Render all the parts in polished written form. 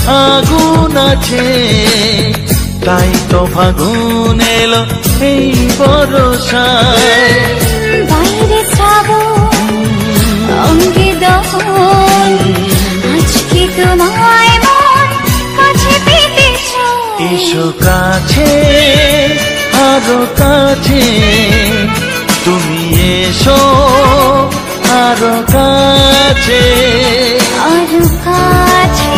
আগুন আছে, তাই তো ফাগুন এলো এই বরষায়। বাইরে শ্রাবণ অঙ্গে দহন, আজকে তোমায় মন কাছে পেতে চায়। এসো কাছে, আরো কাছে, তুমি এসো আরো কাছে, আরো কাছে,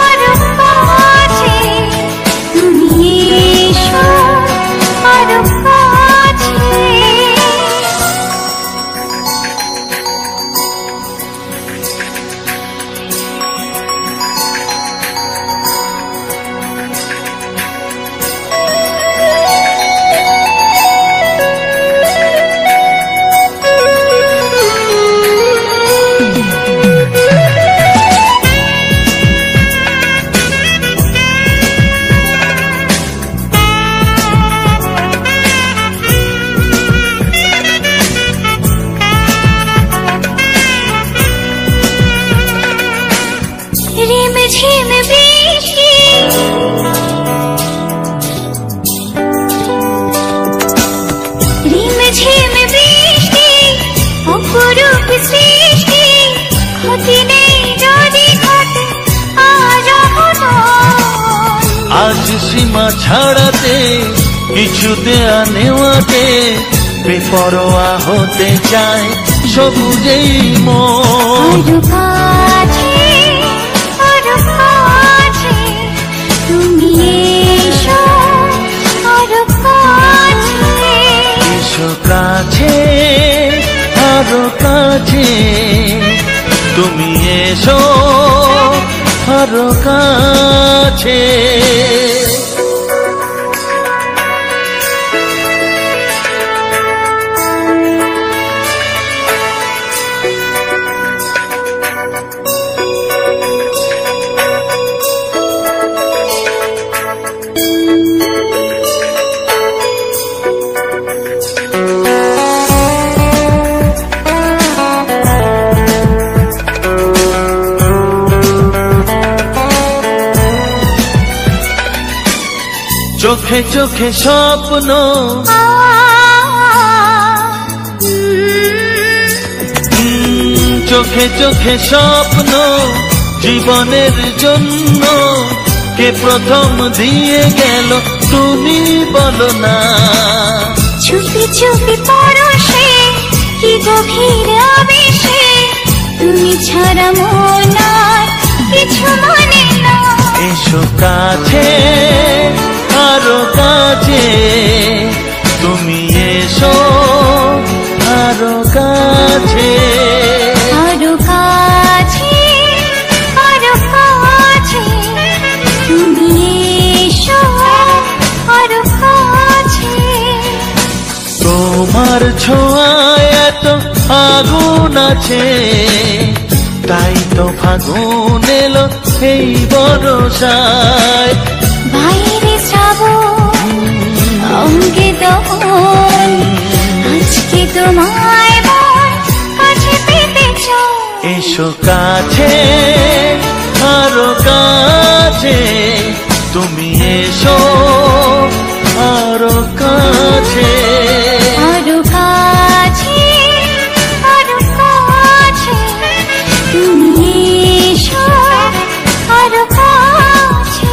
আরো কাছে, তুমি এসো আরো কাছে। ঝিম বৃষ্টি, রিম ঝিম বৃষ্টি, অপরূপ সৃষ্টি, ক্ষতি নেই যদি ঘটে আজ অঘটন। আজ সীমা ছাড়াতে, কিছু দেয়া নেওয়াতে, বেপরোয়া হতে চায় সবুজেই মন। আরো কাছে, আরো কাছে, তুমি এসো আরো কাছে। এসো কাছে, আরো কাছে, তুমি এসো আরো কাছে। চোখে চোখে স্বপ্ন, চোখে চোখে স্বপ্ন, জীবনের জন্য কে প্রথম দিয়ে গেল তুমি বলো না। চুপি চুপি পরশে, কি গভীর আবেশে, তুমি ছাড়া মন আর কিছু মানে না। এসো কাছে, আরো কাছে, তুমি এসো আরো কাছে। আরো কাছে, আরো কাছে, তুমি এসো আরো কাছে। তোমার ছোঁয়ায় এত আগুন আছে, তাই তো ফাগুন এলো এই বরষায়। বাইরে শ্রাবণ অঙ্গে দহন, আজকে তোমায় মন কাছে পেতে চায়। এসো কাছে, আরো কাছে, তুমি এসো আরো কাছে। আরো কাছে, আরো কাছে, তুমি এসো আরো কাছে।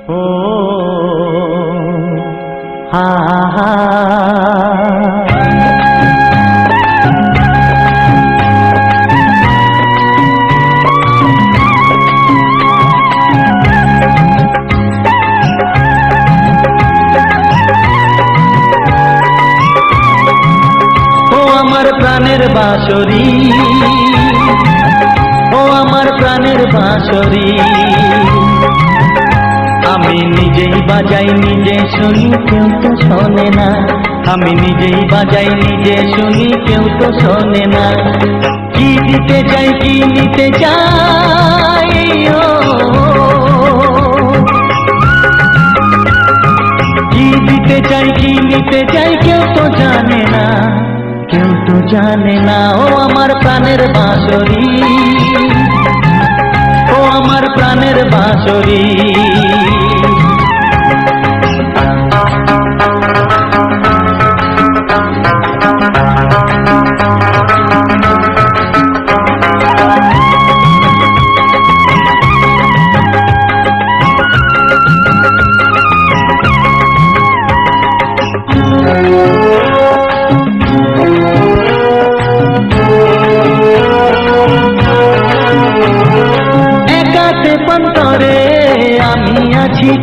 ও হা হা প্রাণের বাঁশরি, ও আমার প্রাণের বাঁশরি, আমি নিজেই বাজাই নিজে শুনি কেউ তো শোনে না, আমি নিজেই বাজাই নিজে শুনি কেউ তো শোনে না। কি দিতে চাই কি নিতে চাই, কি দিতে চাই কি নিতে চাই কেউ তো জানে না, কেউ তো জানে না। ও আমার প্রাণের বাঁশরি, ও আমার প্রাণের বাঁশরি,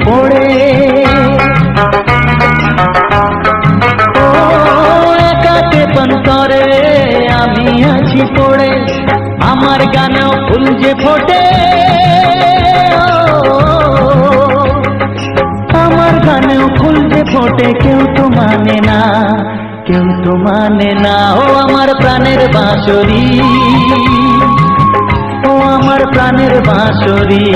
পড়ে ও একাতে পন্তরে আমি আছি পড়ে, আমার গানেও ফুল যে ফোটে, আমার গানেও ফুল যে ফোটে, কেউ তো মানে না, কেউ তো মানে না। ও আমার প্রাণের বাঁশরি, ও আমার প্রাণের বাঁশরি,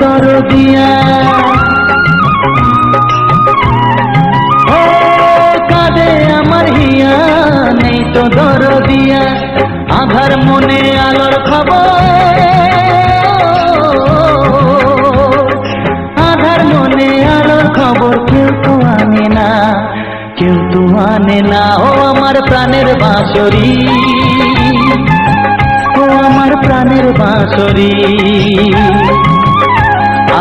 দরদিয়া ও কাঁদে আমার হিয়া, নেই তো দরদিয়া, আধার মনে আলোর খবর, আধার মনে আলোর খবর কেউ তো আনে না, কেউ তো আনে না। ও আমার প্রাণের বাঁশরি, ও আমার প্রাণের বাঁশরি,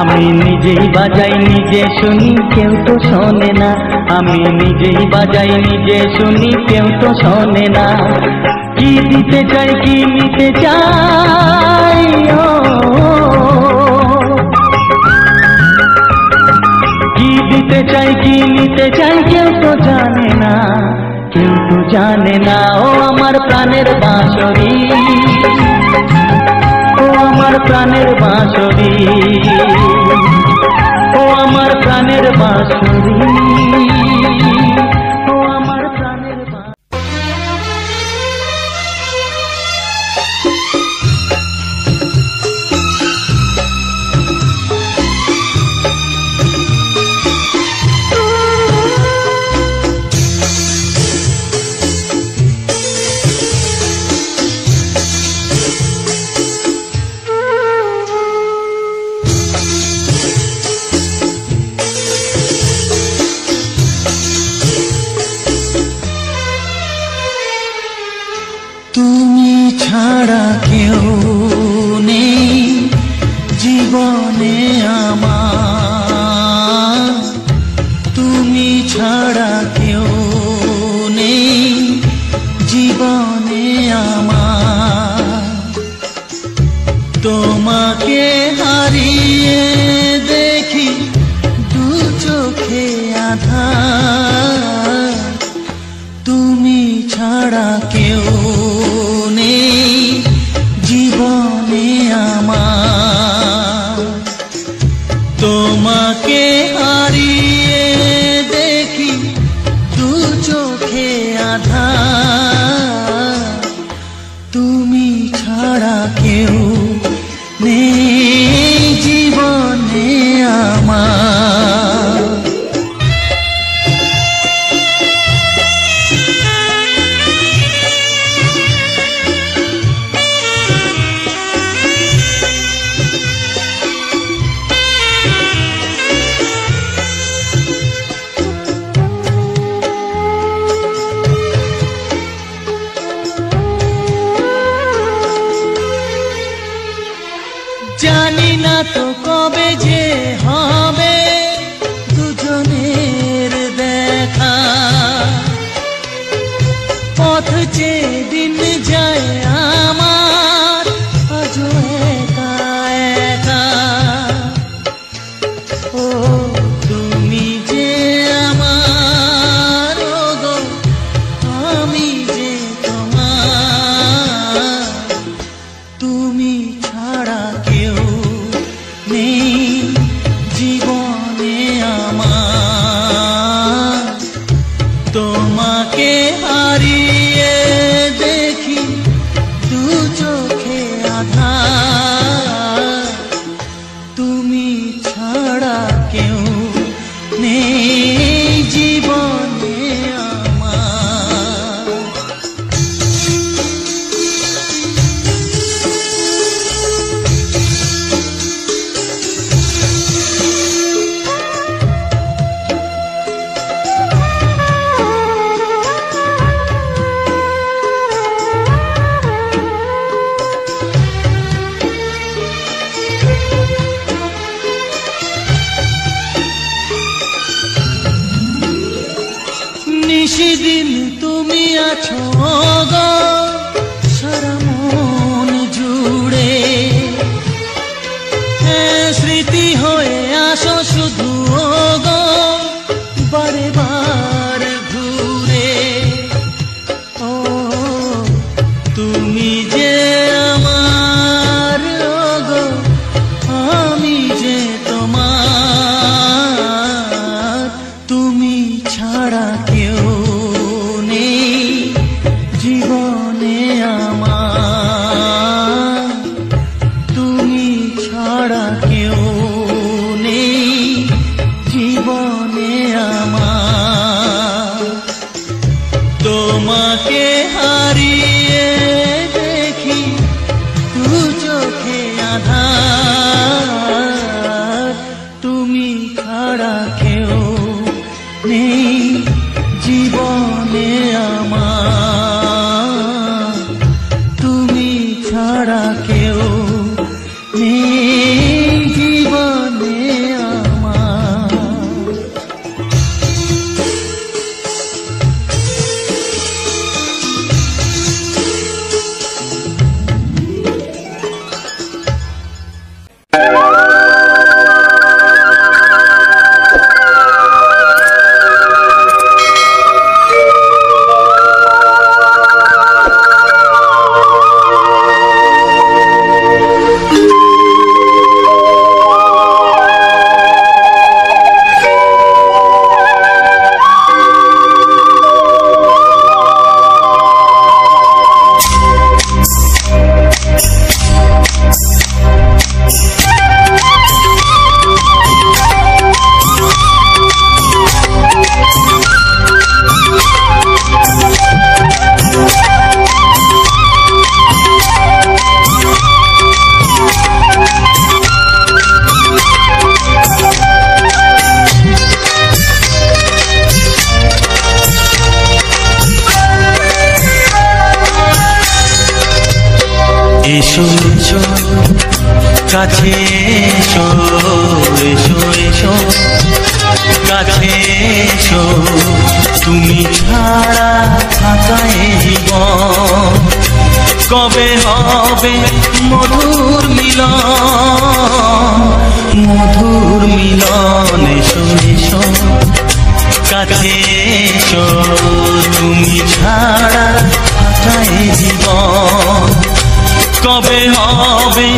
আমি নিজেই বাজাই নিজে শুনি কেউ তো শোনে না, আমি নিজেই বাজাই নিজে শুনি কেউ তো শোনে না। কি দিতে চাই কি নিতে চাই, কি দিতে চাই কি নিতে চাই কেউ তো জানে না, কেউ তো জানে না। ও আমার প্রাণের বাঁশরি, ও আমার প্রাণের বাঁশরি, ও আমার প্রাণের বাঁশরি, ও আমার প্রাণের বাঁশরি। ছাড়া কেউ নেই জীবনে আমার, তুমি ছাড়া কেউ নেই জীবনে আমার, তোমাকে হারিয়ে দেখি দু চোখে আধার, তুমি ছাড়া কেউ নেই জীবনে আমার, তোমাকে হারিয়ে দেখি দু চোখে আধার, তুমি ছাড়া কেউ নেই জীবনে আমার। না তো কবে যে হবে দুজনের দেখা, পথ চেয়ে দিন যায় আমার আজও একা একা। ও তুমি যে আমার, ও গো আমি যে তোমার, তুমি ছাড়া কেউ নেই জীবনে আমার। তোমাকে হারিয়ে দেখি দু চোখে আঁধার, তুমি ছাড়া কেউ নেই জীবনে আমার। নিশিদিন তুমি আছো গো সারা মন জুড়ে, স্মৃতি হয়ে আসো শুধু গো বারে বার ঘুরে। ও তুমি যে আমার, ও গো আমি যে তোমার, তুমি ছাড়া কেউ নেই জীবনে আমার, তুমি ছাড়া কেউ নেই জীবনে আমার। তোমাকে হারিয়ে দেখি দু চোখে আঁধার, তুমি ছাড়া কেউ নেই জীবনে আমার, তুমি ছাড়া কেউ নেই জীবনে আমার। এসো এসো কাছে এসো, এসো এসো কাছে এসো, তুমি ছাড়া থাকা এ জীবন কবে হবে মধুর মিলন, মধুর মিলন। এসো এসো কাছে এসো, তুমি ছাড়া থাকা এ জীবন কবে হবে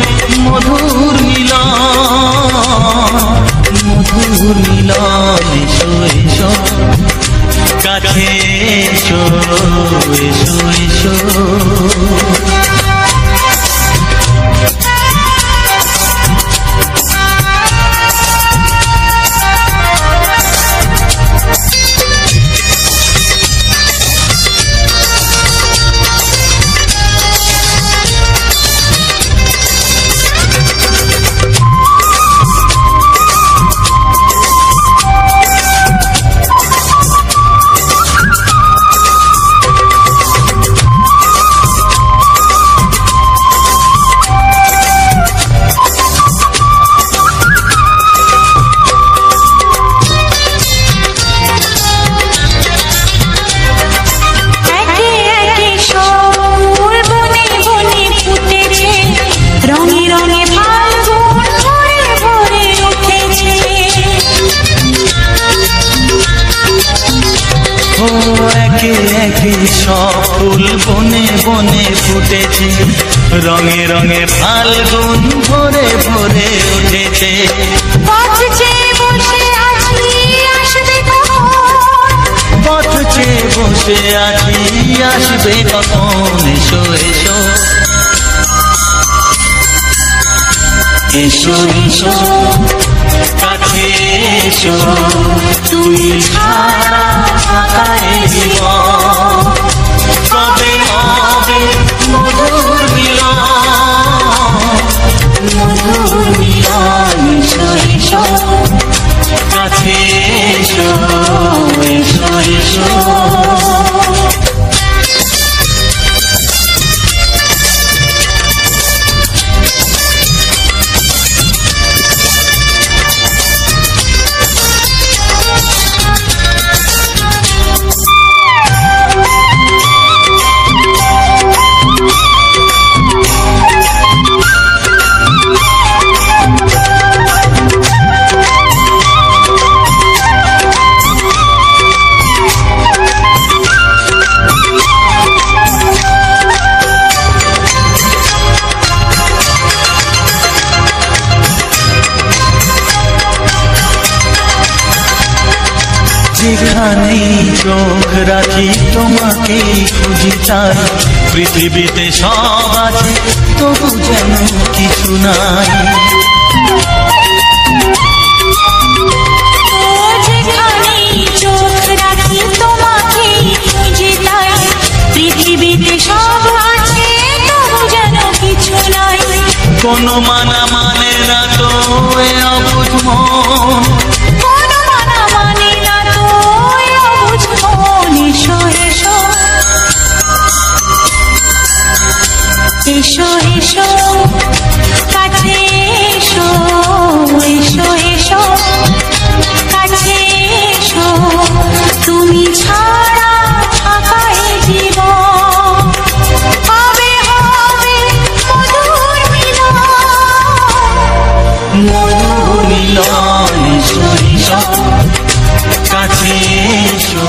মধুর মিলন, মধুর মিলন। এসো এসো কাছে এসো, এসো এসো। ফুটেছে, রঙে রঙে ফাল্গুন ভরে ভরে উঠেছে। পথ চেয়ে বসে আছি আসবে কখন, পথ চেয়ে বসে আছি আসবে কখন, এসো এসো এসো এসো কাছে এসো, তুমি ছাড়া ফাঁকায় জীবন, কবে হবে মধুর মিলন, মধুর মিলন, এসো এসো কাছে এসো, এসো এসো। যেখানেই চোখ রাখি তোমাকেই খুঁজি তাই, পৃথিবীতে সব আছে তবু যেন কিছু নাই। যেখানেই চোখ রাখি তোমাকেই খুঁজি তাই, পৃথিবীতে সব আছে তবু যেন কিছু নাই। কোনো মানা মানে না তো এ অবুঝ মন, কোনো মানা মানে না তো এ অবুঝ মন, এসো এসো এসো এসো কাছে এসো, এসো এসো কাছে এসো, তুমি ছাড়া ফাঁকায় জীবন, হবে হবে মধুর মিলন, মধুর মিলন, এসো এসো কাছে এসো।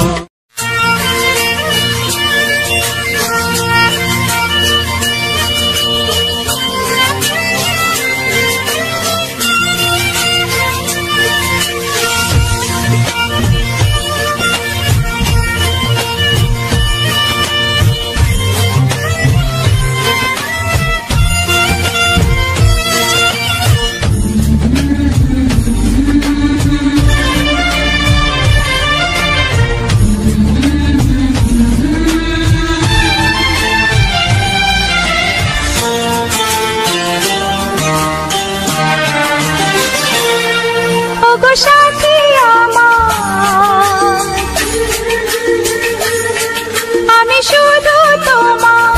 ওগো সাথী আমার, আমি শুধু তোমার,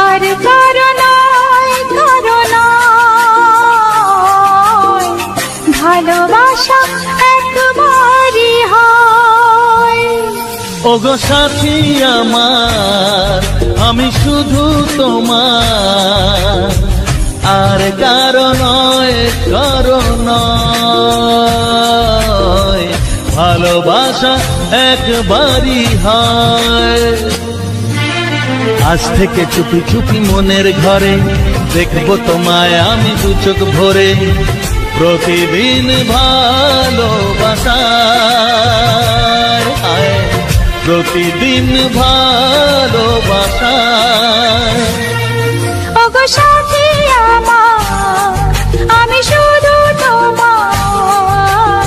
আর কারো নয় কারো নয়, ভালোবাসা একবারই হয়। ওগো সাথী আমার, আমি শুধু তোমার, আর কারো নয় কারো নয়, ভালোবাসা একবারই হয়। আজ থেকে চুপি চুপি মনের ঘরে দেখবো তোমায় আমি দু চোখ ভরে, প্রতিদিন ভালোবাসায়, প্রতিদিন ভালোবাসায়। ওগো সাথী আমার, আমি শুধু তোমার,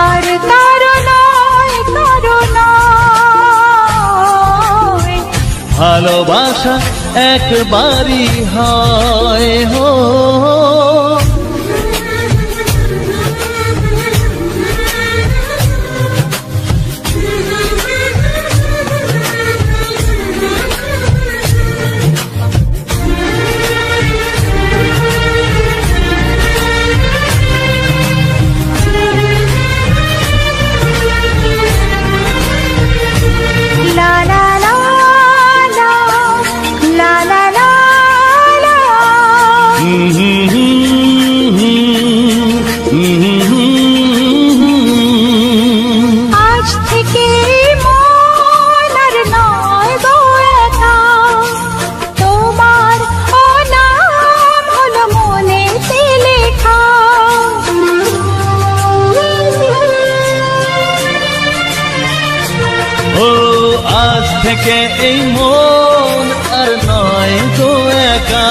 আর কারো নয় কারো নয়, ভালোবাসা একবারই হয় হো। লা লা লা লা, লা লা লা লা। আজ থেকে মন থেকে এই মন আর নয় তো একা,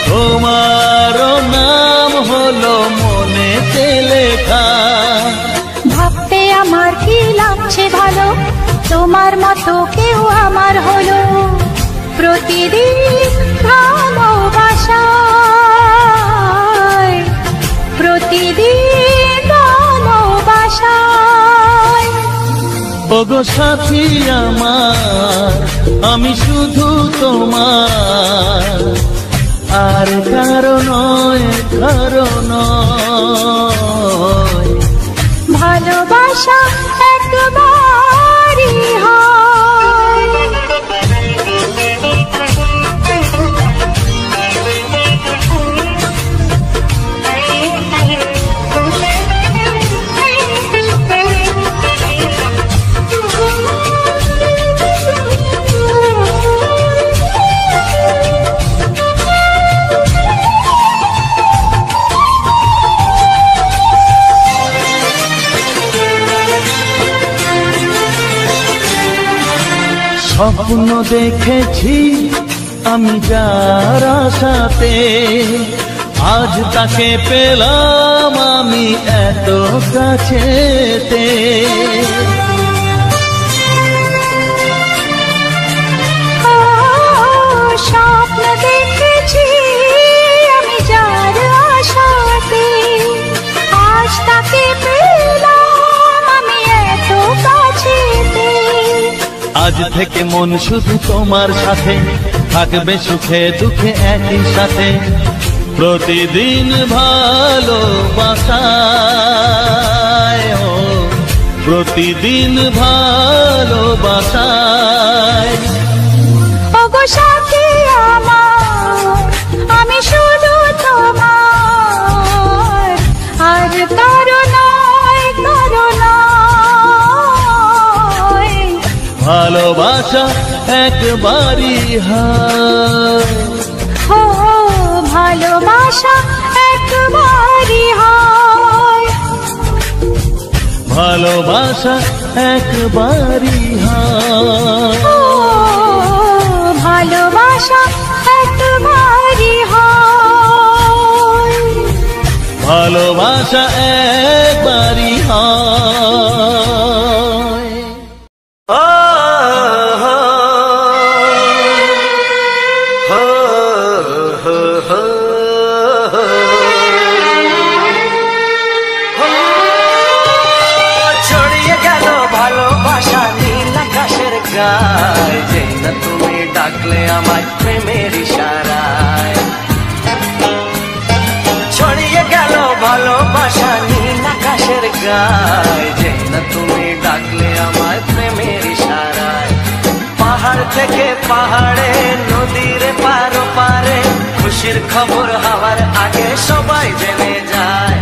তোমারও নাম হলো মনেতে লেখা। ভাবতে আমার কি লাগছে ভালো, তোমার মতো কেউ আমার হলো। প্রতিদিন ভালোবাসায়, প্রতিদিন ভালোবাসায়। ওগো সাথী আমার, আমি শুধু তোমার, আর কারো নয়, কারো নয়। ভালোবাসা একবারই হয়। স্বপ্ন দেখেছি আমি যার আশাতে, আজ তাকে পেলাম আমি এত কাছেতে। স্বপ্ন দেখেছি আমি যার আশাতে, আজ তাকে পেলাম আমি এত কাছেতে। আজ থেকে মন শুধু তোমার সাথে, থাকবে সুখে দুঃখে একই সাথে। প্রতিদিন ভালোবাসায়, ও প্রতিদিন ভালোবাসায়। ওগো সাথী আমার, আমি শুধু তোমার, আর কারো নয়, কারো নয়। ভালোবাসা একবারই হয়, ও ভালোবাসা একবারই হয়। ভালোবাসা একবারই হয়, ও ভালোবাসা একবারই হয়। ভালোবাসা একবারই হয়। ছড়িয়ে গেল ভালোবাসা নীল আকাশের গায়, যেই না তুমি ডাকলে আমায় প্রেমের ইশারায়। ছড়িয়ে গেল ভালোবাসা নীল আকাশের গায়, যেই না তুমি ডাকলে আমায় প্রেমের ইশারায়। পাহাড় থেকে পাহাড়ে, নদীর পার পারে, খুশির খবর হওয়ার আগে সবাই জেনে যায়।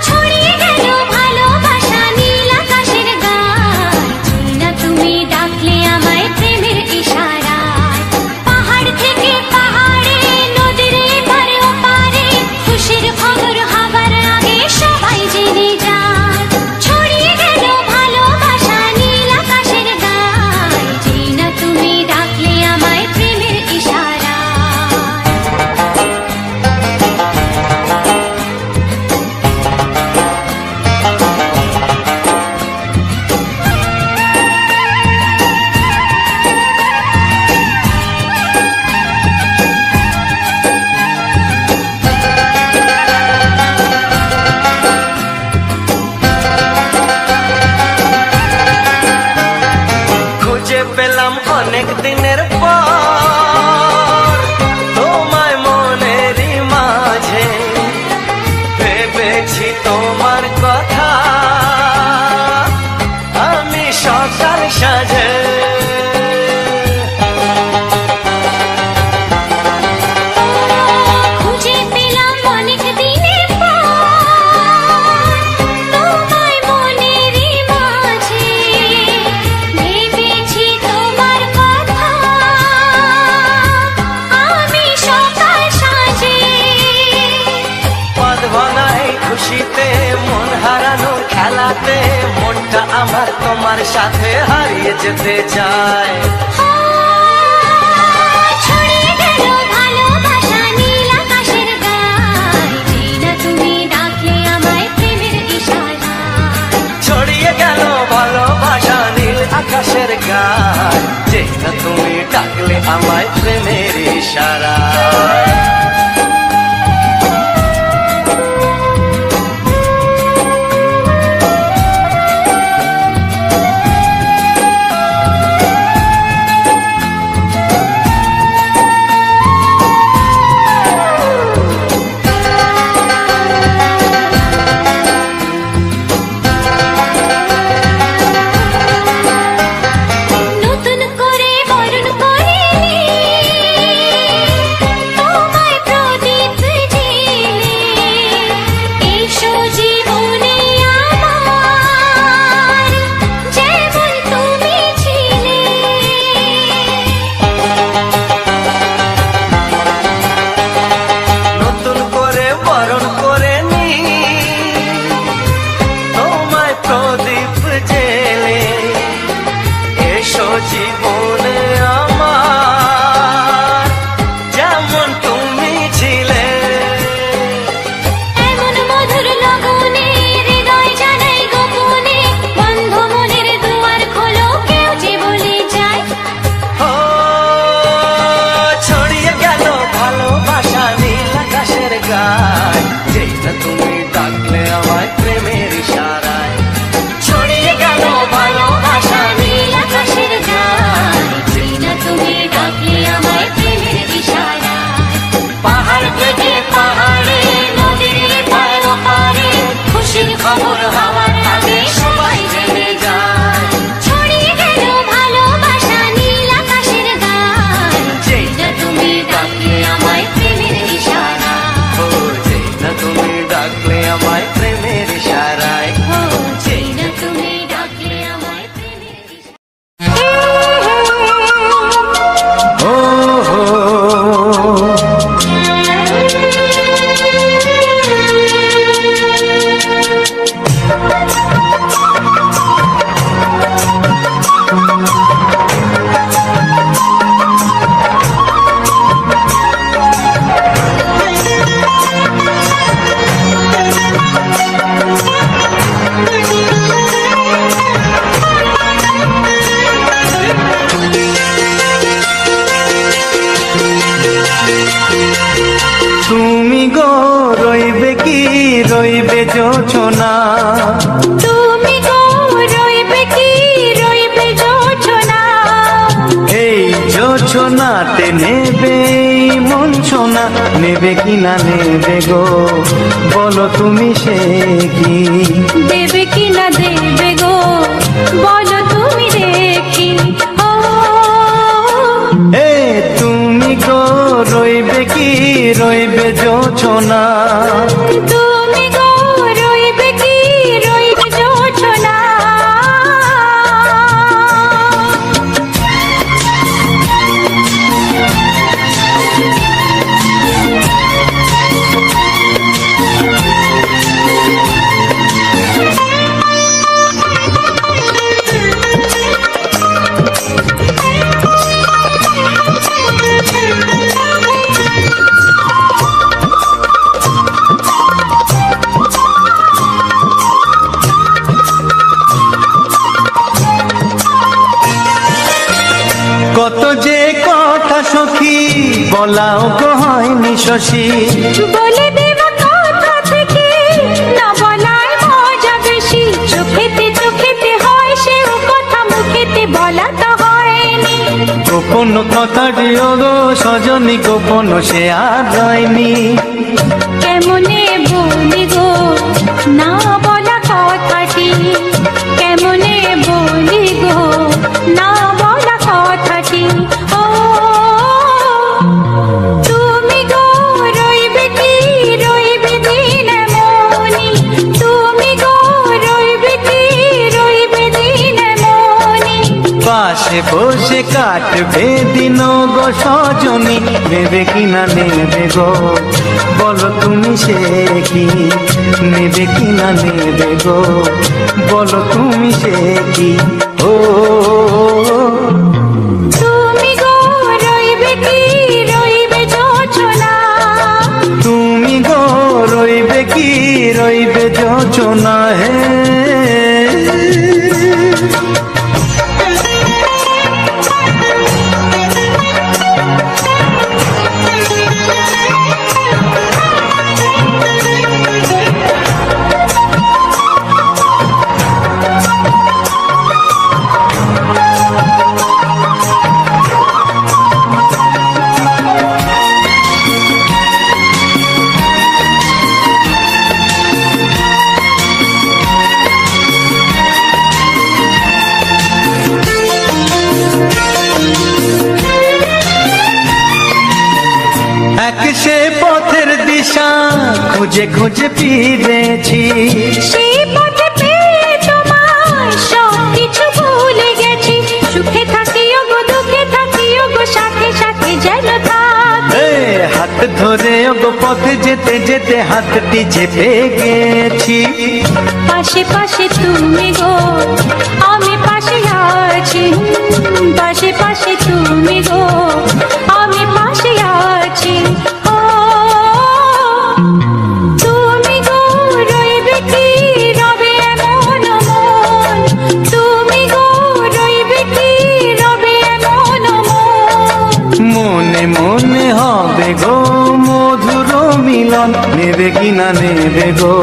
ছড়িয়ে গেল ভালোবাসা নীল আকাশের গায়, যেই না তুমি ডাকলে আমায় প্রেমের ইশারায়। পাহাড় থেকে পাহাড়ে, নদীর এপারে ওপারে, খুশির খবর হবার আগে সবাই জেনে যায়। ছড়িয়ে গেল ভালোবাসা নীল আকাশের গায়, যেই না তুমি ডাকলে আমায় সাথে হারিয়ে যেতে চায়। ছড়িয়ে গেল ভালোবাসা নীল আকাশের গায়, যেই না তুমি ডাকলে আমায় প্রেমের ইশারায়। ছড়িয়ে গেল ভালোবাসা নীল আকাশের গায়, যেই না তুমি ডাকলে আমায় প্রেমের ইশারায়। নতুন করে বরণ করিনি তোমায় প্রদীপ জেলে, এসো জীবনে আমার যেমন তুমি ছিলে। নতুন করে বরণ করে নি তোমায় প্রদীপ জেলে, এসো জীবনে আমার যেমন তুমি ছিলে। এমন মধুর লগনে হৃদয় জানাই গোপনে, বন্ধ মনের দুয়ার খোলো কেউ যে বলে যায়। ও ছড়িয়ে গেল ভালোবাসা নীল আকাশের গায়, যেই না তুমি ডাকলে আমায় প্রেমের ইশারায়। ছড়িয়ে গেল ভালোবাসা নীল আকাশের গায়, যেই না তুমি ডাকলে আমায় প্রেমের ইশারায়। পাহাড় থেকে পাহাড়ে নদীর পার পারে খুশির খবর হওয়ার আগে সবাই জেনে যায়। ছড়িয়ে গেল ভালোবাসা নীল আকাশের গায়, যেই না তুমি ডাকলে আমায় প্রেমের ইশারায়। ও যেই না তুমি ডাকলে আমায় প্রেমের ইশারায়। ও যেই না তুমি ডাকলে আমায় প্রেমের ইশারায়। ও হো তুমি গো রইবে কি রইবে জোছনা, তুমি গো রইবে কি রইবে জোছনা, এই জোছনাতে নেবে মন সোনা, নেবে কি না নেবে গো বলো তুমি সে কি। দেবে কি না দেবে গো বলো তুমি দেখি। ও এ তুমি গো রইবে কি রইবে জোছনা, তুমি গো রইবে কি রইবে জোছনা। কত যে কথা সখী বলাও গো হয়নি শশী, বলে দেব কথা থেকে না বলায় মজা বেশি। চোখেতে চোখেতে হয় সেও কথা, মুখেতে বলা তো হয়নি। গোপন কথাটি গো সজনী গোপন সে আর রয়নি। কেমনে বলি গো না বলা কথাটি, কেমনে বলি গো না বলা কথাটি। ও তুমি গো রইবে কি রইবে দিন মনি, তুমি গো রইবে কি রইবে দিন মনি। পাশে বসে কাটবে দিন গো সজনী নেবে কি না নেবে গো, বলো তুমি সে কি, নেবে কি না নেবে গো, বলো তুমি সে কি। ও তুমি গো রইবে কি রইবে যোচনা, তুমি গো রইবে কি রইবে যোচনা হে। এক সে পথের দিশা খুঁজে খুঁজে ফিরেছি, সেই পথে পেয়ে তোমায় সব কিছু ভুলে গেছি। সুখে থাকিও গো দুঃখে থাকিও গো সাথে সাথে যেন থাকি। এ হাত ধরে গো পথে যেতে যেতে হাতটি চেপে গেছি। পাশে পাশে তুমি গো আমি পাশে আছি, পাশে পাশে তুমি গো আমি পাশে আছি। ও তুমি গো রইবে কি রবে এমন মন, তুমি গো রইবে কি রবে এমন মন। মনে মনে হবে গো মধুর মিলন, নেবে কি না নেবে গো,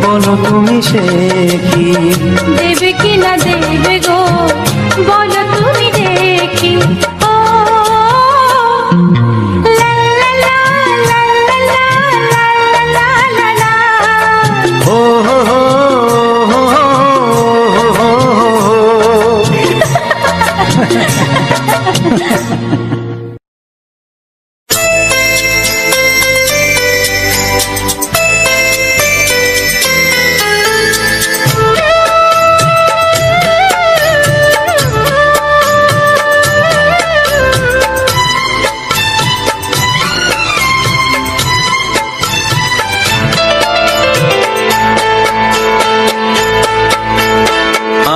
বলো তুমি সে কি, দেবে কি না দেবে গো, বলো তুমি দেখি। ও লা লা লা লা লা লা লা লা লা। ও হো হো হো হো হো হো।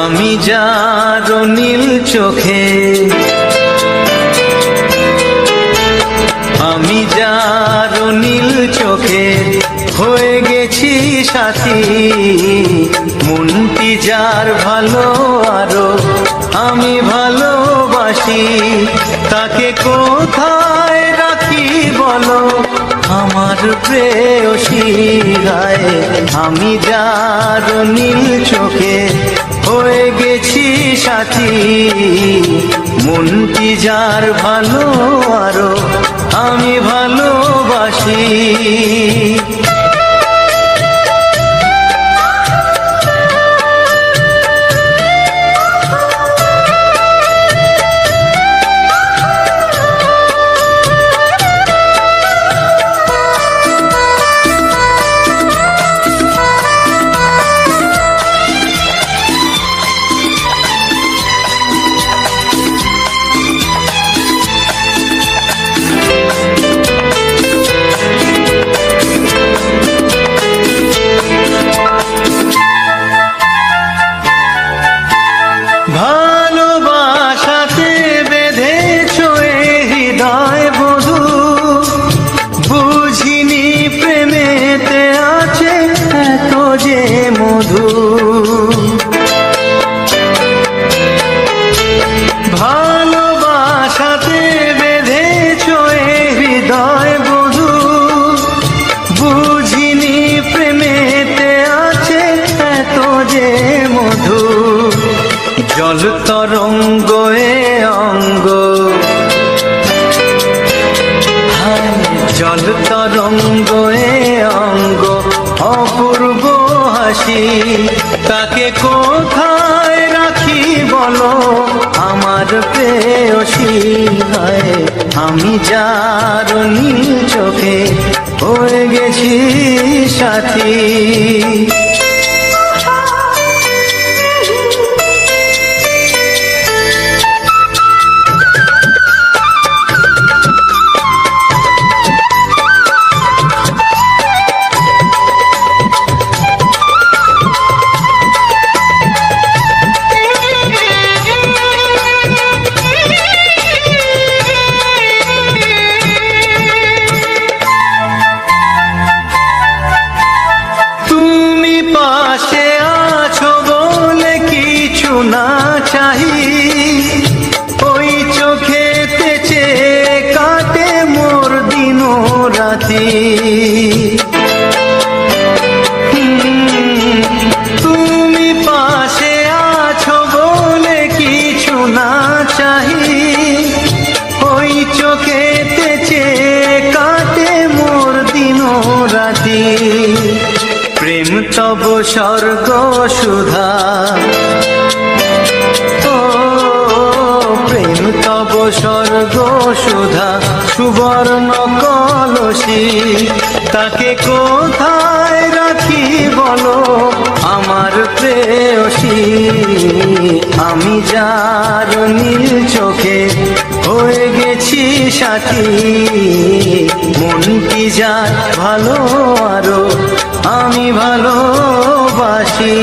আমি যার নীল চোখে, আমি যার নীল চোখে হয়ে গেছি সাথী, মনটি যার ভালো আরো আমি ভালোবাসি, তাকে কোথায় রাখি বলো আমার প্রেয়সী গায়ে। আমি যার নীল চোখে হয়ে গেছি সাথী, মনটি যার ভালো আরো আমি ভালোবাসি। ভালোবাসাতে বেঁধেছ এ হৃদয় বধূ, বুঝিনি প্রেমেতে আছে এত যে মধু। ভালোবাসাতে বেঁধেছ এ হৃদয় বধূ, বুঝিনি প্রেমেতে আছে এত যে মধু। জল তরঙ্গ এ অঙ্গ, হায় জল তরঙ্গ এ অঙ্গ, অপূর্ব হাসি, তাকে কোথায় রাখি বলো আমার প্রেয়সী গায়ে। আমি যার নীল চোখে হয়ে গেছি সাথী। চোখেতে চেয়ে কাটে মোর দিন রাতি, প্রেম তব স্বর্গ সুধা, ও প্রেম তব স্বর্গ সুধা, সুবর্ণ কলসি তাকে কোথায় রাখি বলো আমার প্রেয়সী। আমি যার নীল চোখে হয়ে গেছি সাথী, মন কি যার ভালো আরো আমি ভালোবাসি।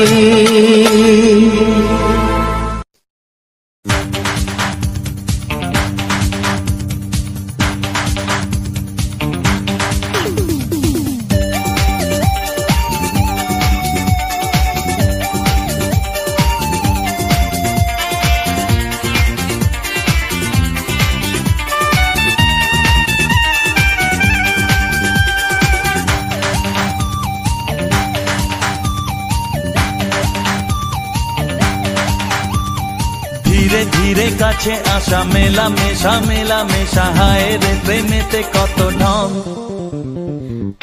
ধীরে ধীরে কাছে আসা, মেলা মেশা মেলা মেশা, হায় রে প্রেমেতে কত ঢং।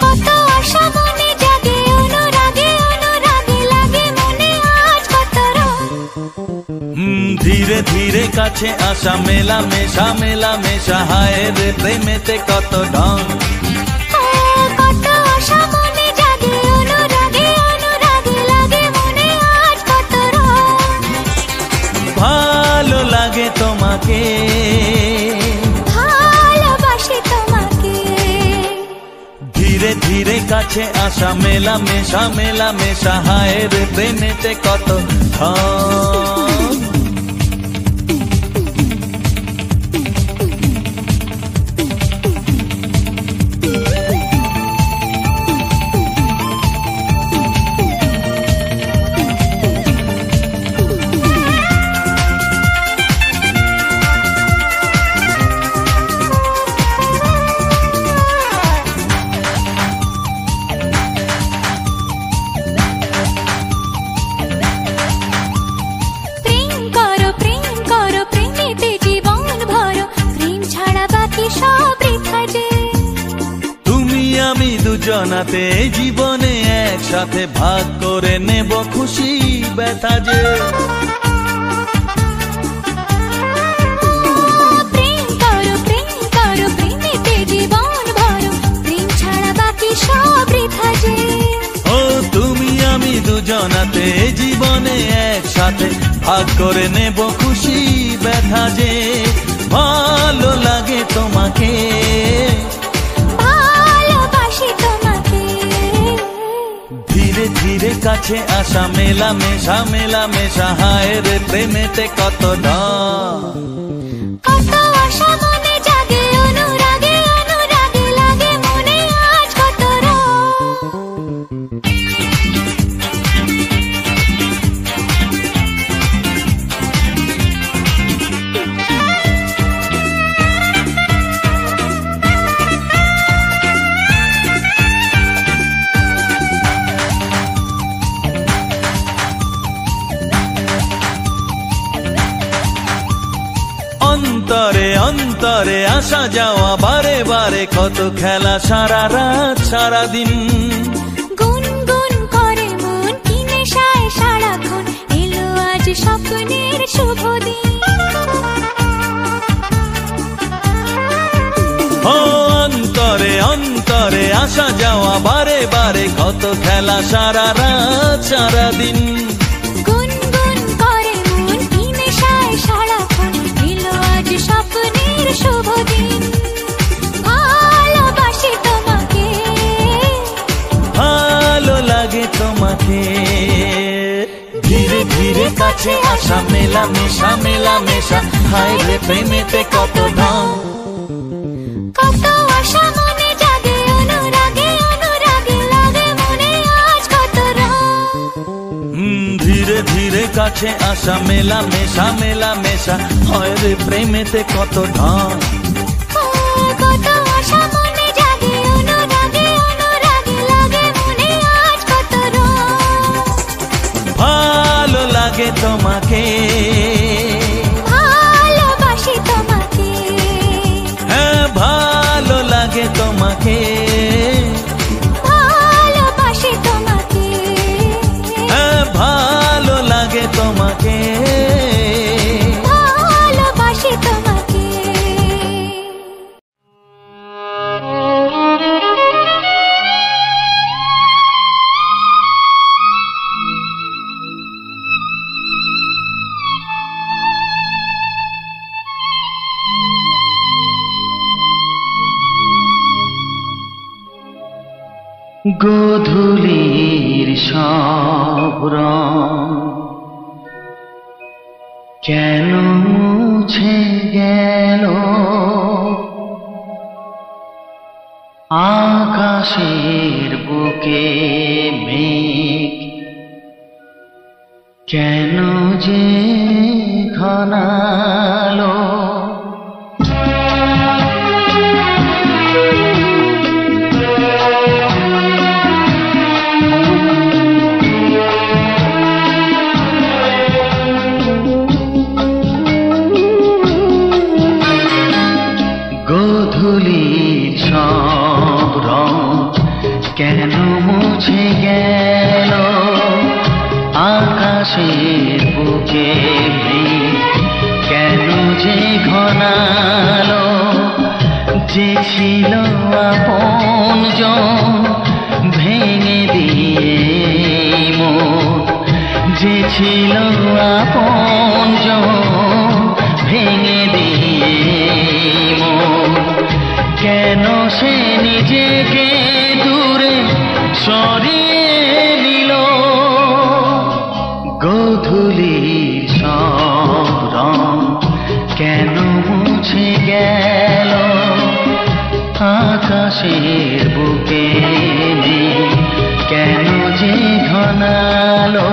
কত আশা মনে জাগে, অনুরাগে অনুরাগে লাগে মনে আজ কত রং। ধীরে ধীরে কাছে আসা, মেলা মেশা মেলা মেশা, হায় রে প্রেমেতে কত ঢং। কত আশা মনে জাগে, অনুরাগে অনুরাগে লাগে মনে আজ কত রং। ভালো লাগে তোমাকে, ভালোবাসি তোমাকে। ধীরে ধীরে কাছে আসা, মেলা মেশা মেলা মেশা, হায় রে প্রেমেতে কত ঢং। দুজনাতে জীবনে একসাথে ভাগ করে নেব খুশি ব্যথা যে। প্রেম করো প্রেমেতে জীবন ভরো, প্রেম ছাড়া বাকি সব বৃথা যে। ও তুমি আমি দুজনাতে জীবনে একসাথে ভাগ করে নেব খুশি ব্যথা যে। ভালো লাগে তোমাকে, ধীরে ধীরে কাছে আসা, মেলা মেশা, হায় রে প্রেমেতে কত ঢং। কত আশা মনে জাগে, অনুরাগে অনুরাগে লাগে মনে আজ কত রং। অন্তরে অন্তরে আসা যাওয়া, বারে বারে কত খেলা, সারা রাত সারা দিন। গুনগুন করে মন কি নেশায় সারাক্ষণ, এলো আজ স্বপ্নের শুভ দিন। ও অন্তরে অন্তরে আসা যাওয়া, বারে বারে কত খেলা, সারা রাত সারা দিন। গুনগুন করে মন কি নেশায় সারাক্ষণ, এলো আজ স্বপ্নের শুভ দিন। ভালোবাসি তোমাকে, ভালো লাগে তোমাকে, ধীরে ধীরে কাছে আসা, মেলা মেশা, হায় রে প্রেমেতে কত ঢং। কত আশা মনে জাগে, অনুরাগে অনুরাগে লাগে মনে আজ কত রং। ধীরে ধীরে কাছে আসা, মেলা মেশা, হায় রে প্রেমেতে কত ঢং। কত আশা মনে জাগে, অনুরাগে অনুরাগে লাগে মনে আজ কত রং। ভালো লাগে তোমাকে, ভালোবাসি তোমাকে, হ্যাঁ গোধূলির সব রং কেন মুছে গেল, আকাশের বুকে মেঘ কেন যে ঘনালো। গোধূলির সব রং কেন মুছে গেল, আকাশের বুকে মেঘ কেন যে ঘনালো। যে ছিল আপনজন ভেঙে দিয়ে মন, যে ছিল আপনজন ভেঙে দিয়ে মন, কেন সে নিজেকে দূরে সরিয়ে নিল। গোধূলির সব রং কেন মুছে গেল, আকাশের বুকে মেঘ কেন যে ঘনালো।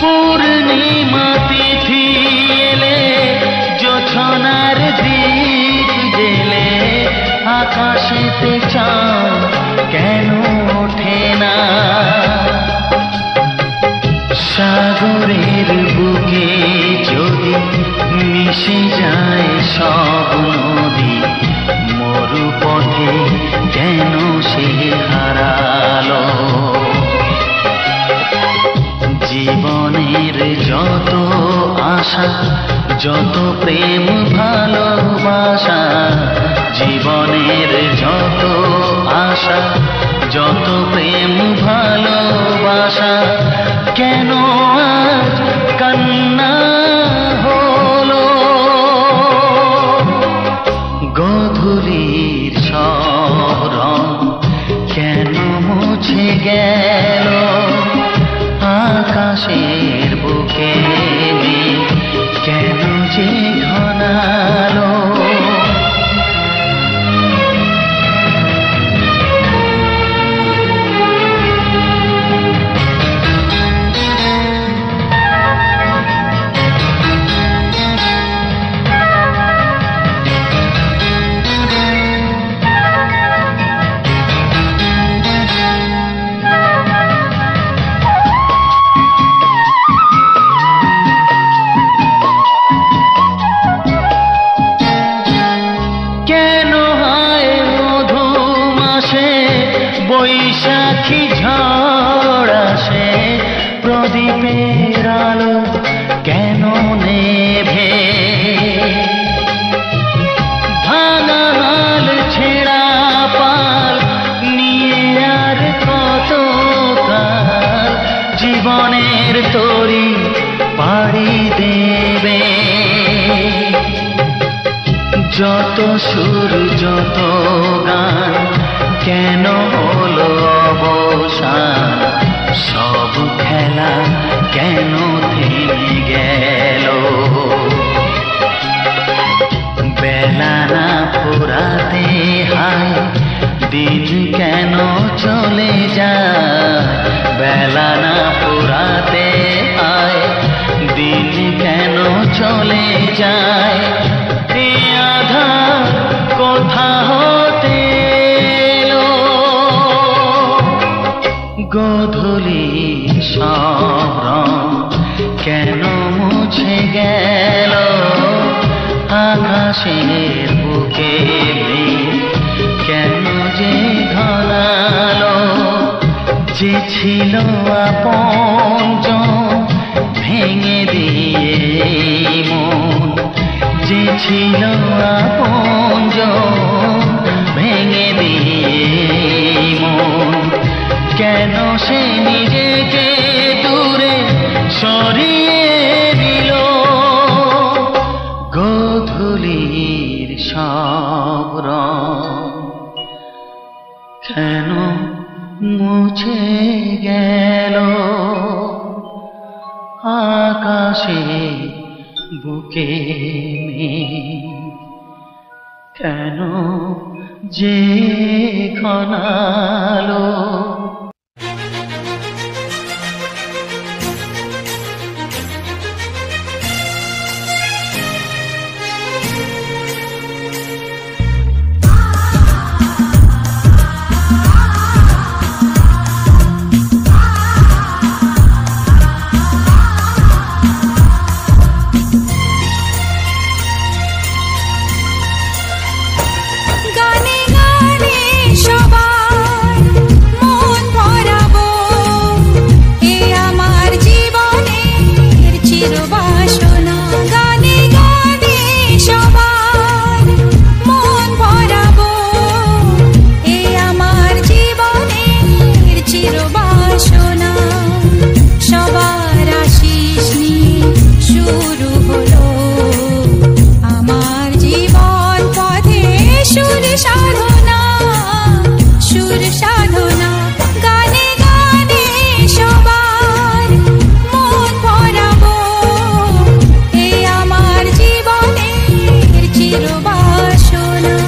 পূর্ণিমা তিথি এলে জোছনার দীপ জেলে আকাশেতে চাঁদ কেন ওঠে না। সাগরের বুকে যদি মিশে যায় সব নদী, মরুপথে কেন সে হারালো। জীবনের যত আশা যত প্রেম ভালোবাসা, জীবনের যত আশা যত প্রেম ভালোবাসা, কেন আজ কান্না হলো। গোধূলির সব রং কেন মুছে গেল, আকাশের বুকে মেঘ কেন যে ঘনালো। বৈশাখী ঝড় আসে, প্রদীপের আলো কেন নেভে। ভাঙা হাল ছেঁড়া পাল নিয়ে আর কত কাল জীবনের তরি পাড়ি দেবে। যত সুর যত গান কেন হলো অবসান, সব খেলা কেন থেমে গেল। বেলা না ফুরাতে হায় দিন কেন চলে যায়, বেলা না ফুরাতে হায় দিন কেন কেন মুছে গেল আকাশের বুকে মেঘ, কেন যে ঘনালো যে ছিল আপনজন ভেঙে দিয়ে মন, যে ছিল আপনজন ভেঙে দিয়ে মন, কেন সে নিজেকে দূরে সরিয়ে দিল। গোধূলির সব রং কেন মুছে গেল আকাশে বুকে মেঘ, কেন যে ঘনালো। গানে গানে সবার মন ভরাবো, এ আমার জীবনের চিরবাসনা। গানে গানে সবার মন ভরাবো, এ আমার জীবনের চিরবাসনা। সবার আশিস নিয়ে শুরু হলো আমার জীবন পথে সুর সাধনা, সুর সাধনা। গানে গানে সবার মন ভরাবো, এ আমার জীবনের চিরবাসনা।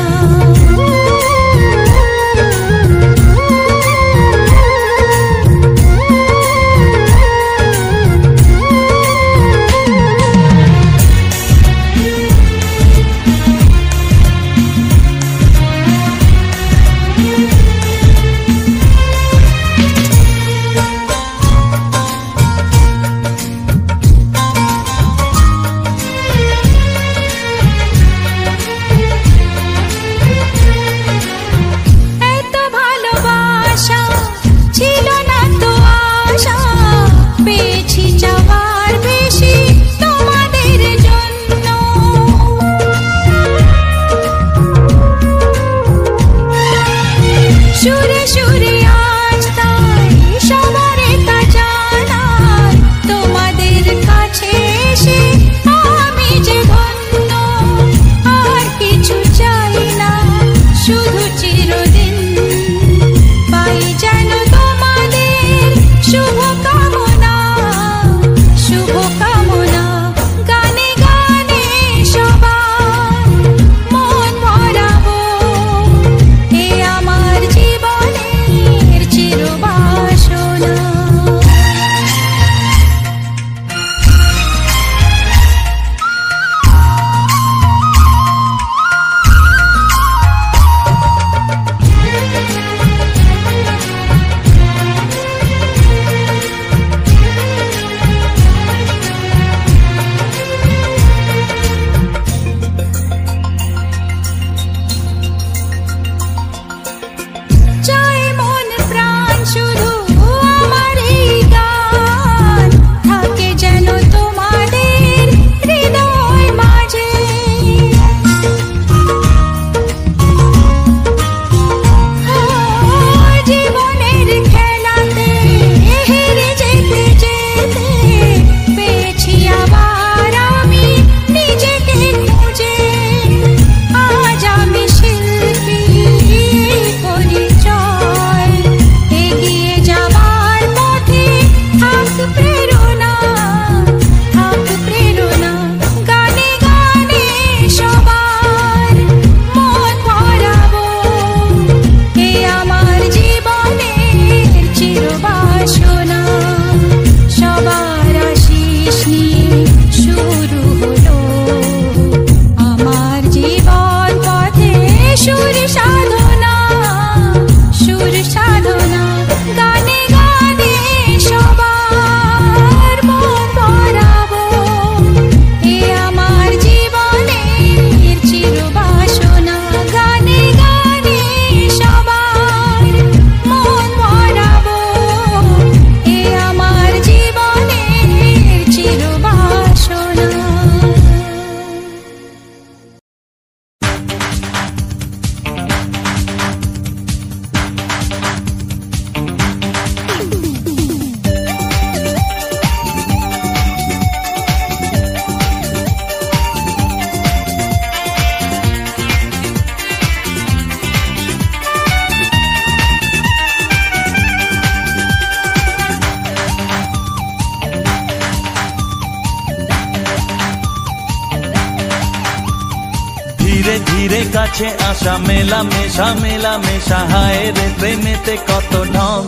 কাছে আসা মেলামেশা মেলামেশা হায় রে প্রেমেতে কত ঢং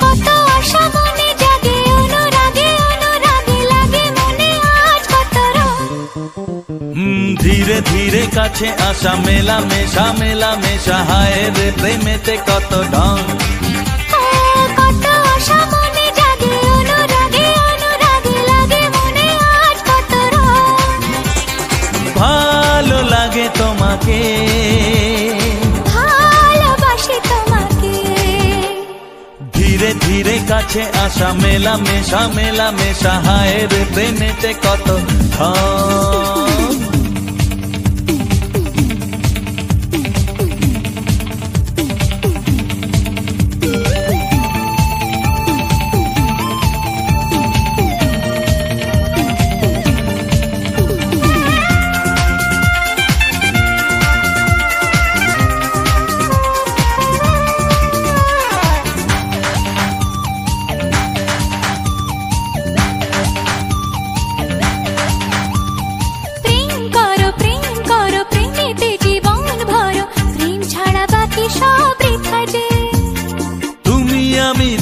কত আশা মনে জাগে অনুরাগে অনুরাগে লাগে মনে আজ কত রং ধীরে ধীরে কাছে আসা মেলামেশা মেলামেশা হায় রে প্রেমেতে কত ঢং কত আশা মনে জাগে অনুরাগে অনুরাগে লাগে মনে আজ কত রং ভালো লাগে তোমাকে ভালোবাসি তোমাকে ধীরে ধীরে কাছে আসা মেলামেশা মেলামেশা হায় রে প্রেমেতে কত ঢং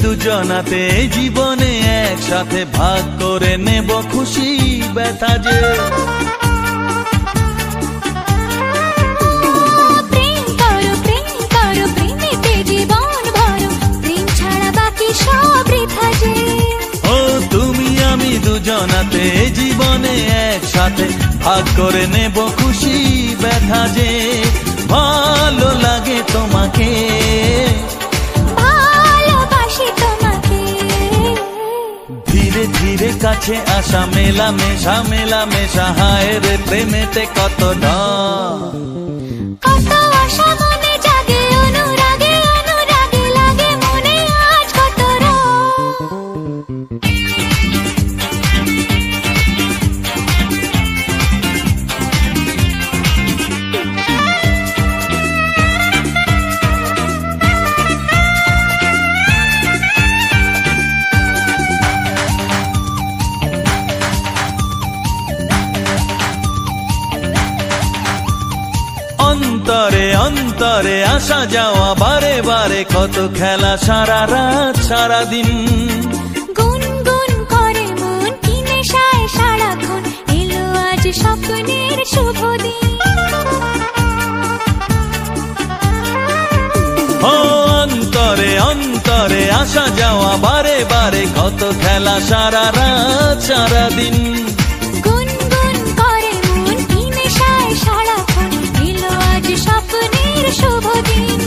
দুজনাতে জীবনে একসাথে ভাগ করে নেব খুশি ব্যথা যে প্রেম করো প্রেমেতে জীবন ভরো প্রেম ছাড়া বাকি সব বৃথা যে ও তুমি আমি দুজনাতে জীবনে একসাথে ভাগ করে নেব খুশি ব্যথা যে ভালো লাগে তোমাকে ধীরে ধীরে কাছে আসা মেলামেশা মেলামেশা হায় রে প্রেমেতে কত ঢং কত আশা মনে জাগে অনুরাগে অনুরাগে লাগে মনে আজ কত রং অন্তরে অন্তরে আসা যাওয়া বারে বারে কত খেলা সারা রাত সারা দিন গুনগুন করে মন কি নেশায় সারাক্ষণ এলো আজ স্বপ্নের শুভ দিন ও অন্তরে অন্তরে আসা যাওয়া বারে বারে কত খেলা সারা রাত সারা দিন গুনগুন করে মন কি নেশায় সারাক্ষণ এলো আজ স্বপ্নের শুভ দিন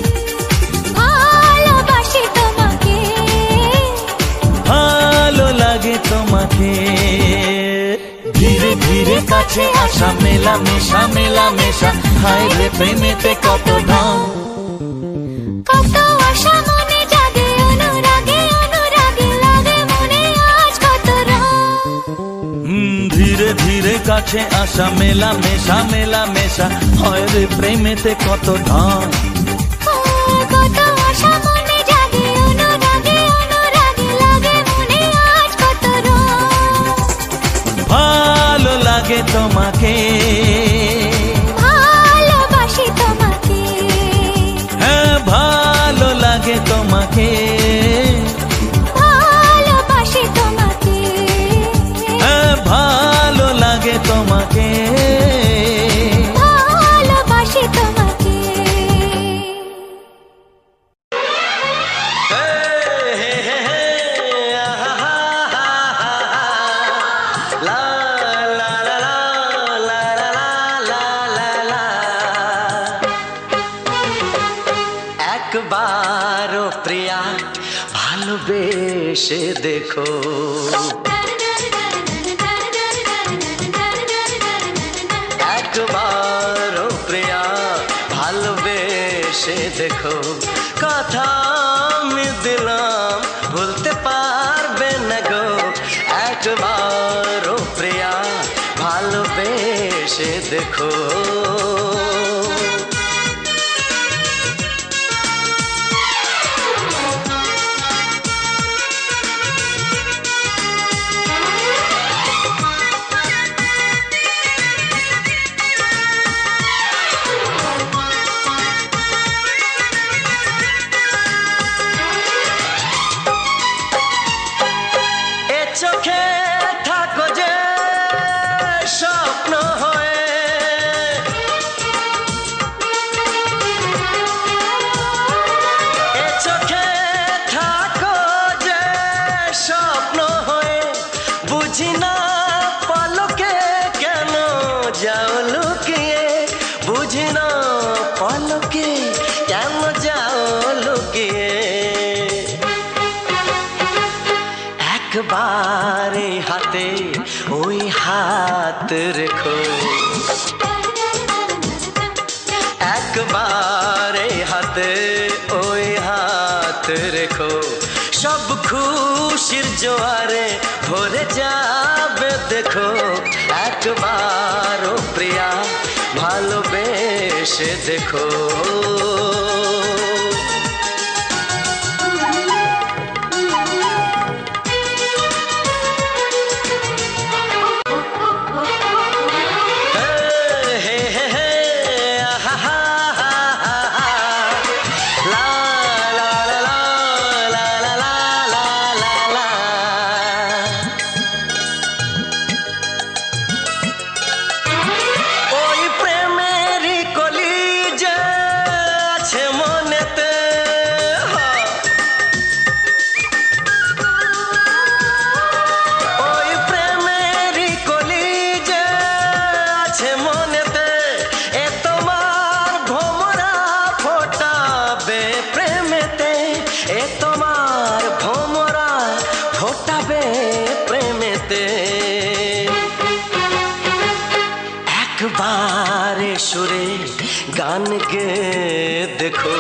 ভালোবাসি তোমাকে ভালো লাগে তোমাকে ধীরে ধীরে কাছে আসা মেলামেশা মেলামেশা হায় রে প্রেমেতে কত ঢং কত আশা মনে জাগে অনুরাগে অনুরাগে লাগে মনে আজ কত রং ধীরে ধীরে কাছে আসা মেলামেশা মেলামেশা হয় রে প্রেমেতে কত ঢং কত আশা মনে জাগে অনুরাগে অনুরাগে লাগে মনে আজ কত রং ভালো লাগে তোমাকে ভালোবাসি তোমাকে হ্যাঁ ভালো লাগে তোমাকে ভালোবাসি তোমাকে হ্যাঁ ভালো লাগে তোমাকে ভালোবাসি তোমাকে একবারও প্রিয়া ভালোবেসে দেখো একবারও প্রিয়া ভালোবেসে দেখো কথা আমি দিলাম ভুলতে পারবে না গো একবারও প্রিয়া ভালোবেসে দেখো চোখে থাকো যে স্বপ্ন হয়ে, এ চোখে থাকো যে স্বপ্ন হয়ে, বুঝি না পলকে কেন যাও লুকিয়ে, বুঝি না পলকে কেন যাও লুকিয়ে। একবার এই হাতে ওই হাত রেখো, একবার এই হাতে ওই হাত রেখো, সব খুশির জোয়ারে ভরে যাবে দেখো। একবার ও প্রিয়া ভালোবেসে দেখো। একবারে সুরে গান গে দেখো,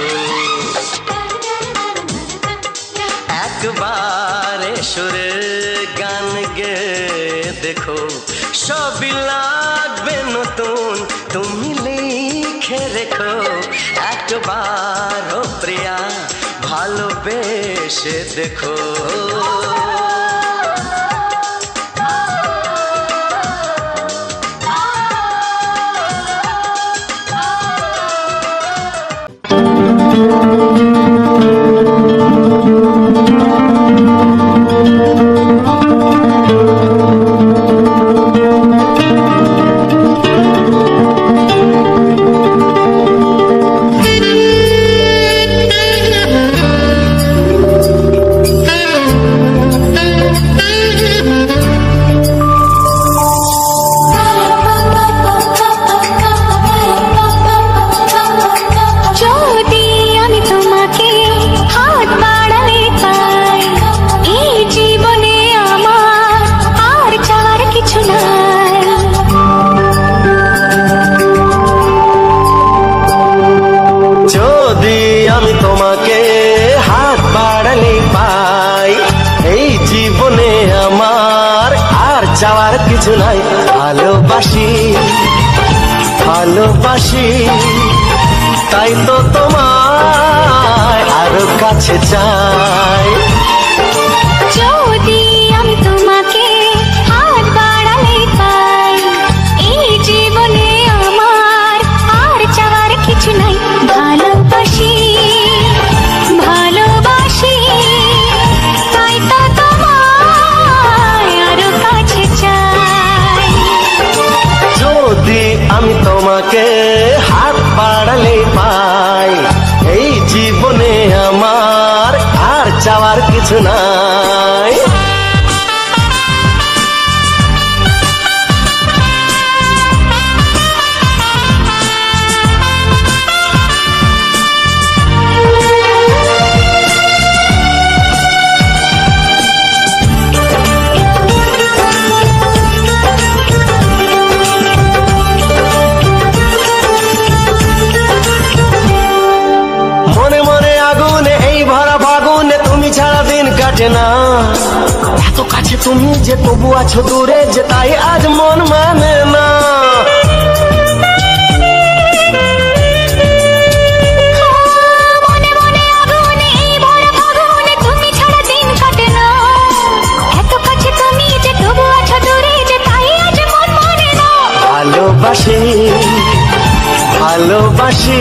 একবারে সুরে গান গে দেখো, সবই লাগবে নতুন তুমি লিখে রেখো। একবার ও প্রিয়া ভালোবেসে দেখো। যাওয়ার কিছু নাই, ভালোবাসি ভালোবাসি তাই তো তোমায় আরো কাছে চাই। যদি আমি তোমাকে হাত বাড়ালে পাই, এই জীবনে আমার আর চাওয়ার কিছু নাই। ভালোবাসি ভালোবাসি তাই তো তোমায় আরো কাছে চাই। যদি আমি তোমাকে হাত বাড়ালে পাই, এই জীবনে আমার আর চাওয়ার কিছু নাই। ছাড়া দিন কাটে না, এত কাছে তুমি যে তবু আছো দূরে যে, তাই আজ মন মানে না। মনে মনে আগুনে এই ভরা ফাগুনে তুমি ছাড়া দিন কাটে না, এত কাছে তুমি যে তবু আছো দূরে যে, তাই আজ মন মানে না। ভালোবাসি ভালোবাসি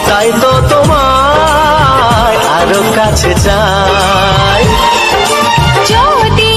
তাই তো তোমায় আরো কাছে চাই। যদি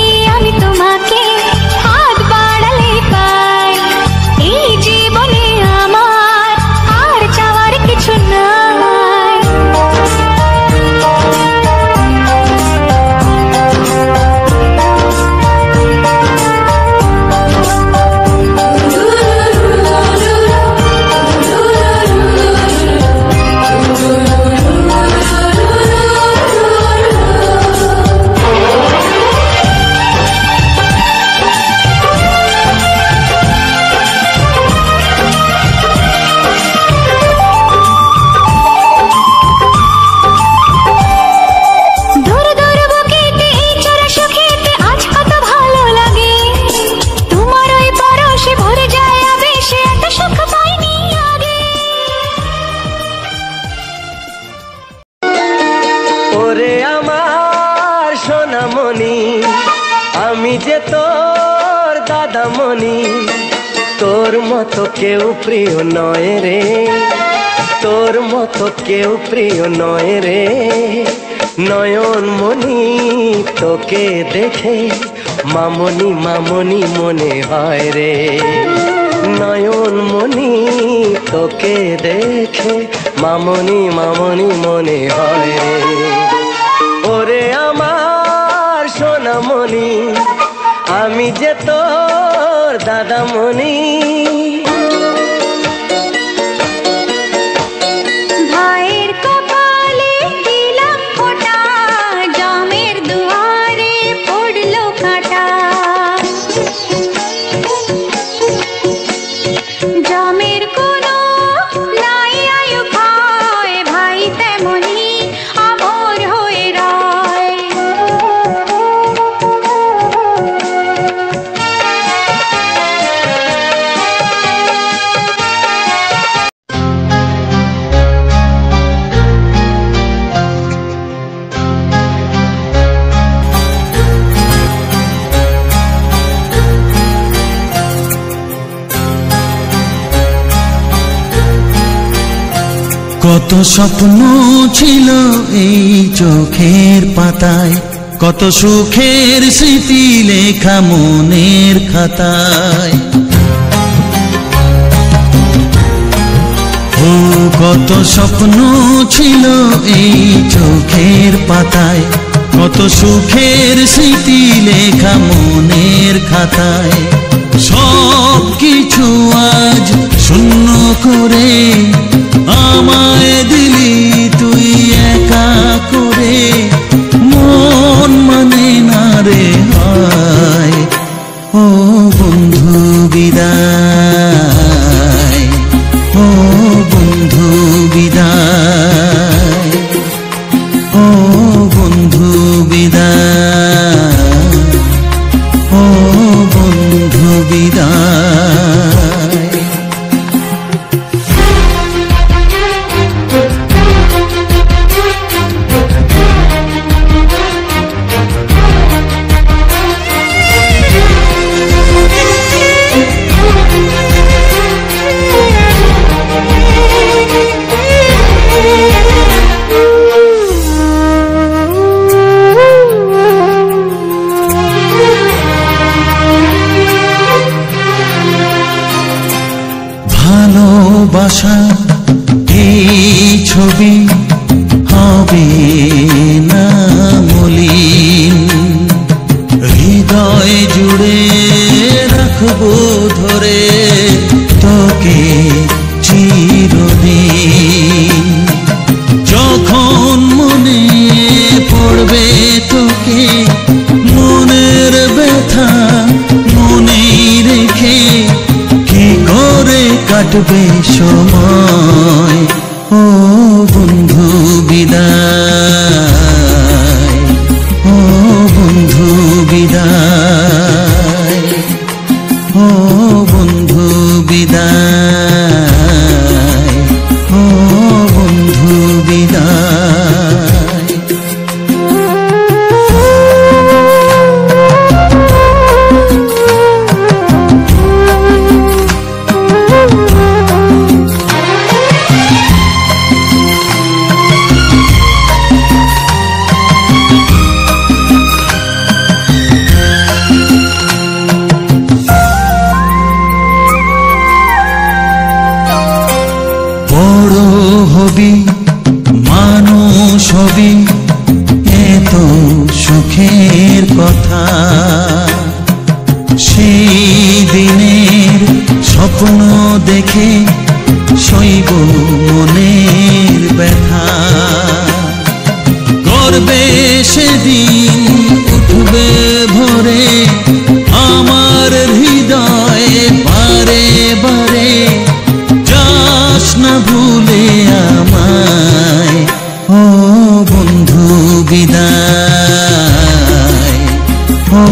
আমি যে তোর দাদামণি, তোর মতো কেউ প্রিয় নয় রে, তোর মতো কেউ প্রিয় নয় রে। নয়নমণি তোকে দেখে মামনি মামনি মনে হয় রে, নয়নমণি তোকে দেখে মামনি মামনি মনে হয় রে। ওরে আমার সোনামণি, আমি যে তোর দাদামণি। ভাইয়ের কপালে দিলাম ফোঁটা, জামের দুয়ারে পড়লো কাঁটা। জামের কোনো নাই আয়ু খায়, ভাই তেমনি আমর হয়ে রয়। কত স্বপ্ন ছিল এই চোখের পাতায়, কত সুখের স্মৃতি লেখা মনের খাতায়। ও কত স্বপ্ন ছিল এই চোখের পাতায়, কত সুখের স্মৃতি লেখা মনের খাতায়। সব কিছু আজ শূন্য করে আমায় দিলি তুই একা করে, মন মানে না রে হায়। ও বন্ধু বিদায়, ও বন্ধু বিদায়, ও বন্ধু বিদায়, ও বন্ধু বিদায়। ভালোবাসা এই ছবি হবে না মলিন, হৃদয় জুড়ে রাখবো ধরে তোকে চিরদিন। যখন মনে পড়বে তোকে, মনের ব্যথা মনেই রেখে কি করে কাটবে সময়। ও বন্ধু বিদায়, ও বন্ধু বিদায়, ও বন্ধু বিদায়, ও বন্ধু বিদায়। বড় হবি মানুষ হবি, এত সুখের কথা। সেই দিনের স্বপ্ন দেখে সইব মনের ব্যথা। গর্বে সেদিন উঠবে ভরে আমার হৃদয়ে বারে বারে, যাস না ভুলে আমায়। ও বন্ধু বিদায়, ও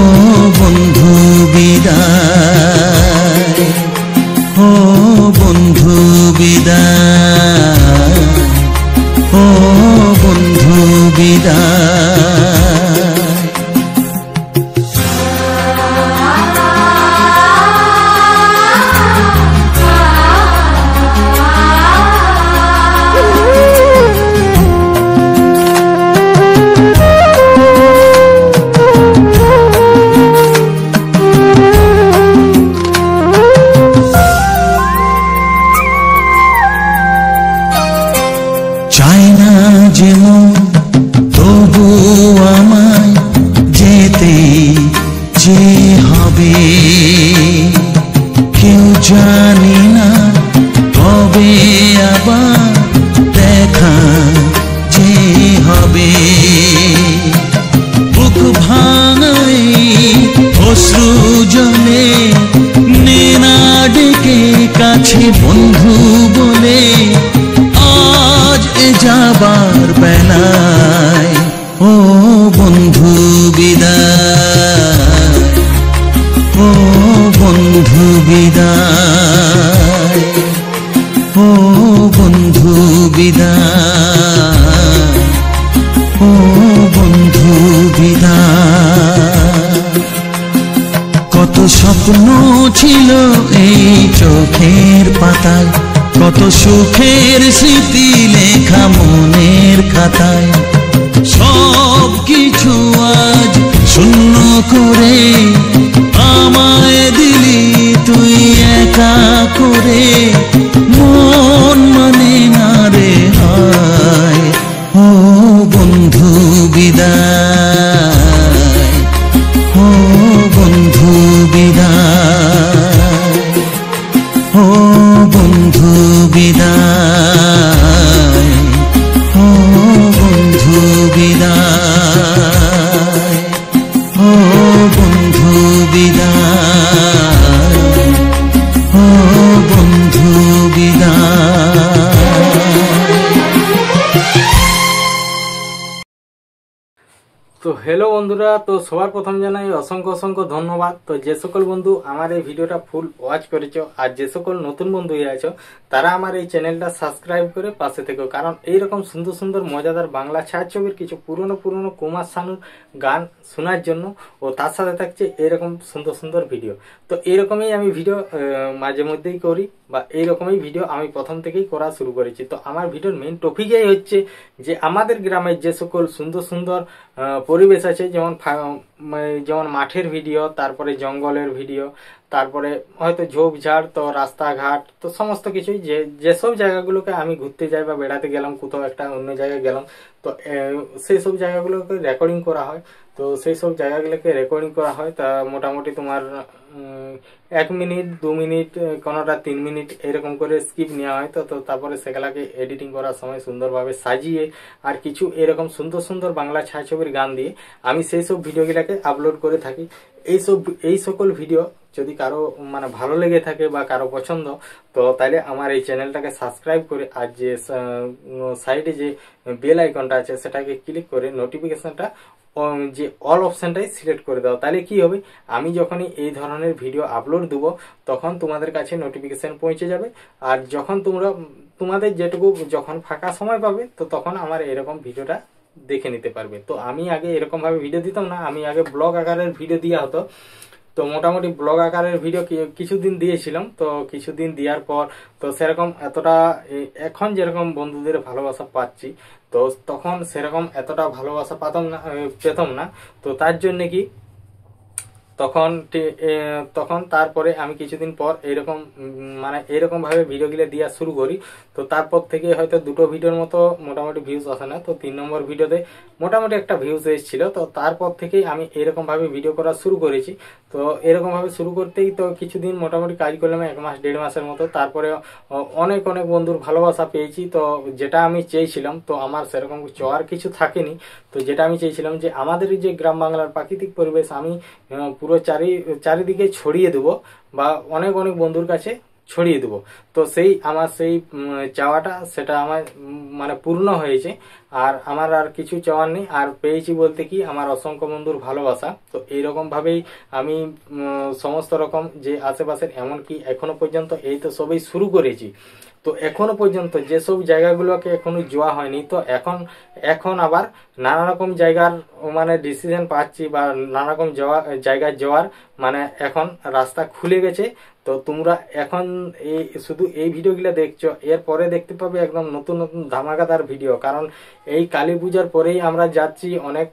বন্ধু বিদায়, ও বন্ধু বিদায়, ও বন্ধু বিদায়। যে হবে কেউ জানে না, কবে আবার দেখা যে হবে। বুক ভাঙাই অশ্রু জলে নেনা ডেকে কাছে বন্ধু বলে, আজ এ যাবার বেলায় ও বন্ধু বিদায়, ও বন্ধু বিদায়, ও বন্ধু বিদায়, ও বন্ধু বিদায়। কত স্বপ্ন ছিল এই চোখের পাতায়, কত সুখের স্মৃতি লেখা মনের খাতায়, সব কিছু আজ শূন্য করে আমায় দিলি তুই একা করে। মন মানে না রে হায়, ও বন্ধু বিদায়, ও বন্ধু বিদায়, ও বন্ধু বিদায়, ও বন্ধু বিদায়, ও বন্ধু বিদায়, ও বন্ধু বিদায়। তো হ্যালো বন্ধুরা, তো সবার প্রথম জানাই অসংখ্য অসংখ্য ধন্যবাদ। তো যে সকল বন্ধু আমার এই ভিডিওটা ফুল ওয়াচ করেছো আর যে সকল নতুন বন্ধু হয়ে আছো তারা আমার এই চ্যানেলটা সাবস্ক্রাইব করে পাশে থেকো, কারণ এইরকম সুন্দর সুন্দর মজাদার বাংলা ছায়াছবির কিছু পুরনো পুরনো কুমার শানুর গান শোনার জন্য, ও তার সাথে থাকছে এরকম সুন্দর সুন্দর ভিডিও। তো এরকমই আমি ভিডিও মাঝে মধ্যেই করি, বা এইরকমই ভিডিও আমি প্রথম থেকেই করা শুরু করেছি। তো আমার ভিডিওর মেইন টপিকই হচ্ছে যে আমাদের গ্রামের যে সকল সুন্দর সুন্দর পরিবেশ আছে, যেমন মাঠের ভিডিও, তারপরে জঙ্গলের ভিডিও, তারপরে হয়তো ঝোপঝাড়, তো রাস্তাঘাট, তো সমস্ত কিছুই যেসব জায়গাগুলোকে আমি ঘুরতে যাই বা বেড়াতে গেলাম, কোথাও একটা অন্য জায়গায় গেলাম, তো সেই সব জায়গাগুলোকে রেকর্ডিং করা হয়। তো সেই সব জায়গাগুলোকে রেকর্ডিং করা হয়, তা মোটামুটি তোমার 1 মিনিট 2 মিনিট, কোনোটা 3 মিনিট এরকম করে স্কিপ নেওয়া হয়। তো তারপরে সেগুলাকে এডিটিং করার সময় সুন্দরভাবে সাজিয়ে আর কিছু এরকম সুন্দর সুন্দর বাংলা ছায়াছবির গান দিয়ে আমি সেই সব ভিডিওগুলোকে আপলোড করে থাকি। এই সকল ভিডিও যদি কারো মানে ভালো লেগে থাকে বা কারো পছন্দ, তো তাহলে আমার এই চ্যানেলটাকে সাবস্ক্রাইব করে আর যে সাইডে যে বেল আইকনটা আছে সেটাকে ক্লিক করে নোটিফিকেশনটা যে অল অপশনটাই সিলেক্ট করে দাও। তাহলে কি হবে, আমি যখনই এই ধরনের ভিডিও আপলোড দেবো তখন তোমাদের কাছে নোটিফিকেশন পৌঁছে যাবে। আর যখন তোমাদের যেটুকু যখন ফাঁকা সময় পাবে, তো তখন আমার এরকম ভিডিওটা দেখে নিতে পারবে। তো আমি আগে এরকম ভাবে ভিডিও দিতাম না, আমি আগে ব্লগ আকারের ভিডিও দেওয়া হতো। তো মোটামুটি ব্লগ আকারের ভিডিও কিছুদিন দিয়েছিলাম। তো কিছুদিন দেওয়ার পর তো সেরকম এতটা, এখন যেরকম বন্ধুদের ভালোবাসা পাচ্ছি, তো তখন সেরকম এতটা ভালোবাসা পেতাম না। তো তার জন্য কি তখন তারপরে আমি কিছুদিন পর এরকম ভাবে ভিডিওগুলো দেওয়া শুরু করি। তো তারপর থেকে হয়তো 2টো ভিডিওর মতো মোটামুটি ভিউজ আসে না, তো 3 নম্বর ভিডিওতে মোটামুটি একটা ভিউজ এসেছিল। তো তারপর থেকেই আমি এরকম ভাবে ভিডিও করা শুরু করেছি। তো এরকম ভাবে শুরু করতেই তো কিছুদিন মোটামুটি কাজ করলাম, 1 মাস 1.5 মাসের মতো। তারপরে অনেক অনেক বন্ধুর ভালোবাসা পেয়েছি। তো যেটা আমি চেয়েছিলাম, তো আমার সেরকম চাওয়ার কিছু থাকেনি। তো যেটা আমি চেয়েছিলাম যে আমাদের যে গ্রাম বাংলার প্রাকৃতিক পরিবেশ আমি পুরো চারিদিকে ছড়িয়ে দেবো, বা অনেক অনেক বন্ধুর কাছে ছড়িয়ে দেবো। তো আমার সেই চাওয়াটা সেটা আমার মানে পূর্ণ হয়েছে। আর আমার আর কিছু চাওয়ার নেই। আর পেয়েছি বলতে কি, আমার অসংখ্য বন্ধুর ভালোবাসা। তো এইরকম ভাবেই আমি সমস্ত রকম যে আশেপাশের, এমনকি এখনো পর্যন্ত এই তো সবই শুরু করেছি, তো এখনো পর্যন্ত যেসব জায়গাগুলোকে এখনো যাওয়া হয়নি, তো এখন আবার নানা রকম জায়গার মানে ডিসিশন পাচ্ছি, বা নানা রকম জায়গায় যাওয়ার মানে এখন রাস্তা খুলে গেছে। তো তোমরা এখন শুধু এই ভিডিওগুলো দেখছো, এরপরে দেখতে পাবে একদম নতুন নতুন ধামাকাদার ভিডিও। কারণ এই কালী পূজার পরেই আমরা যাচ্ছি অনেক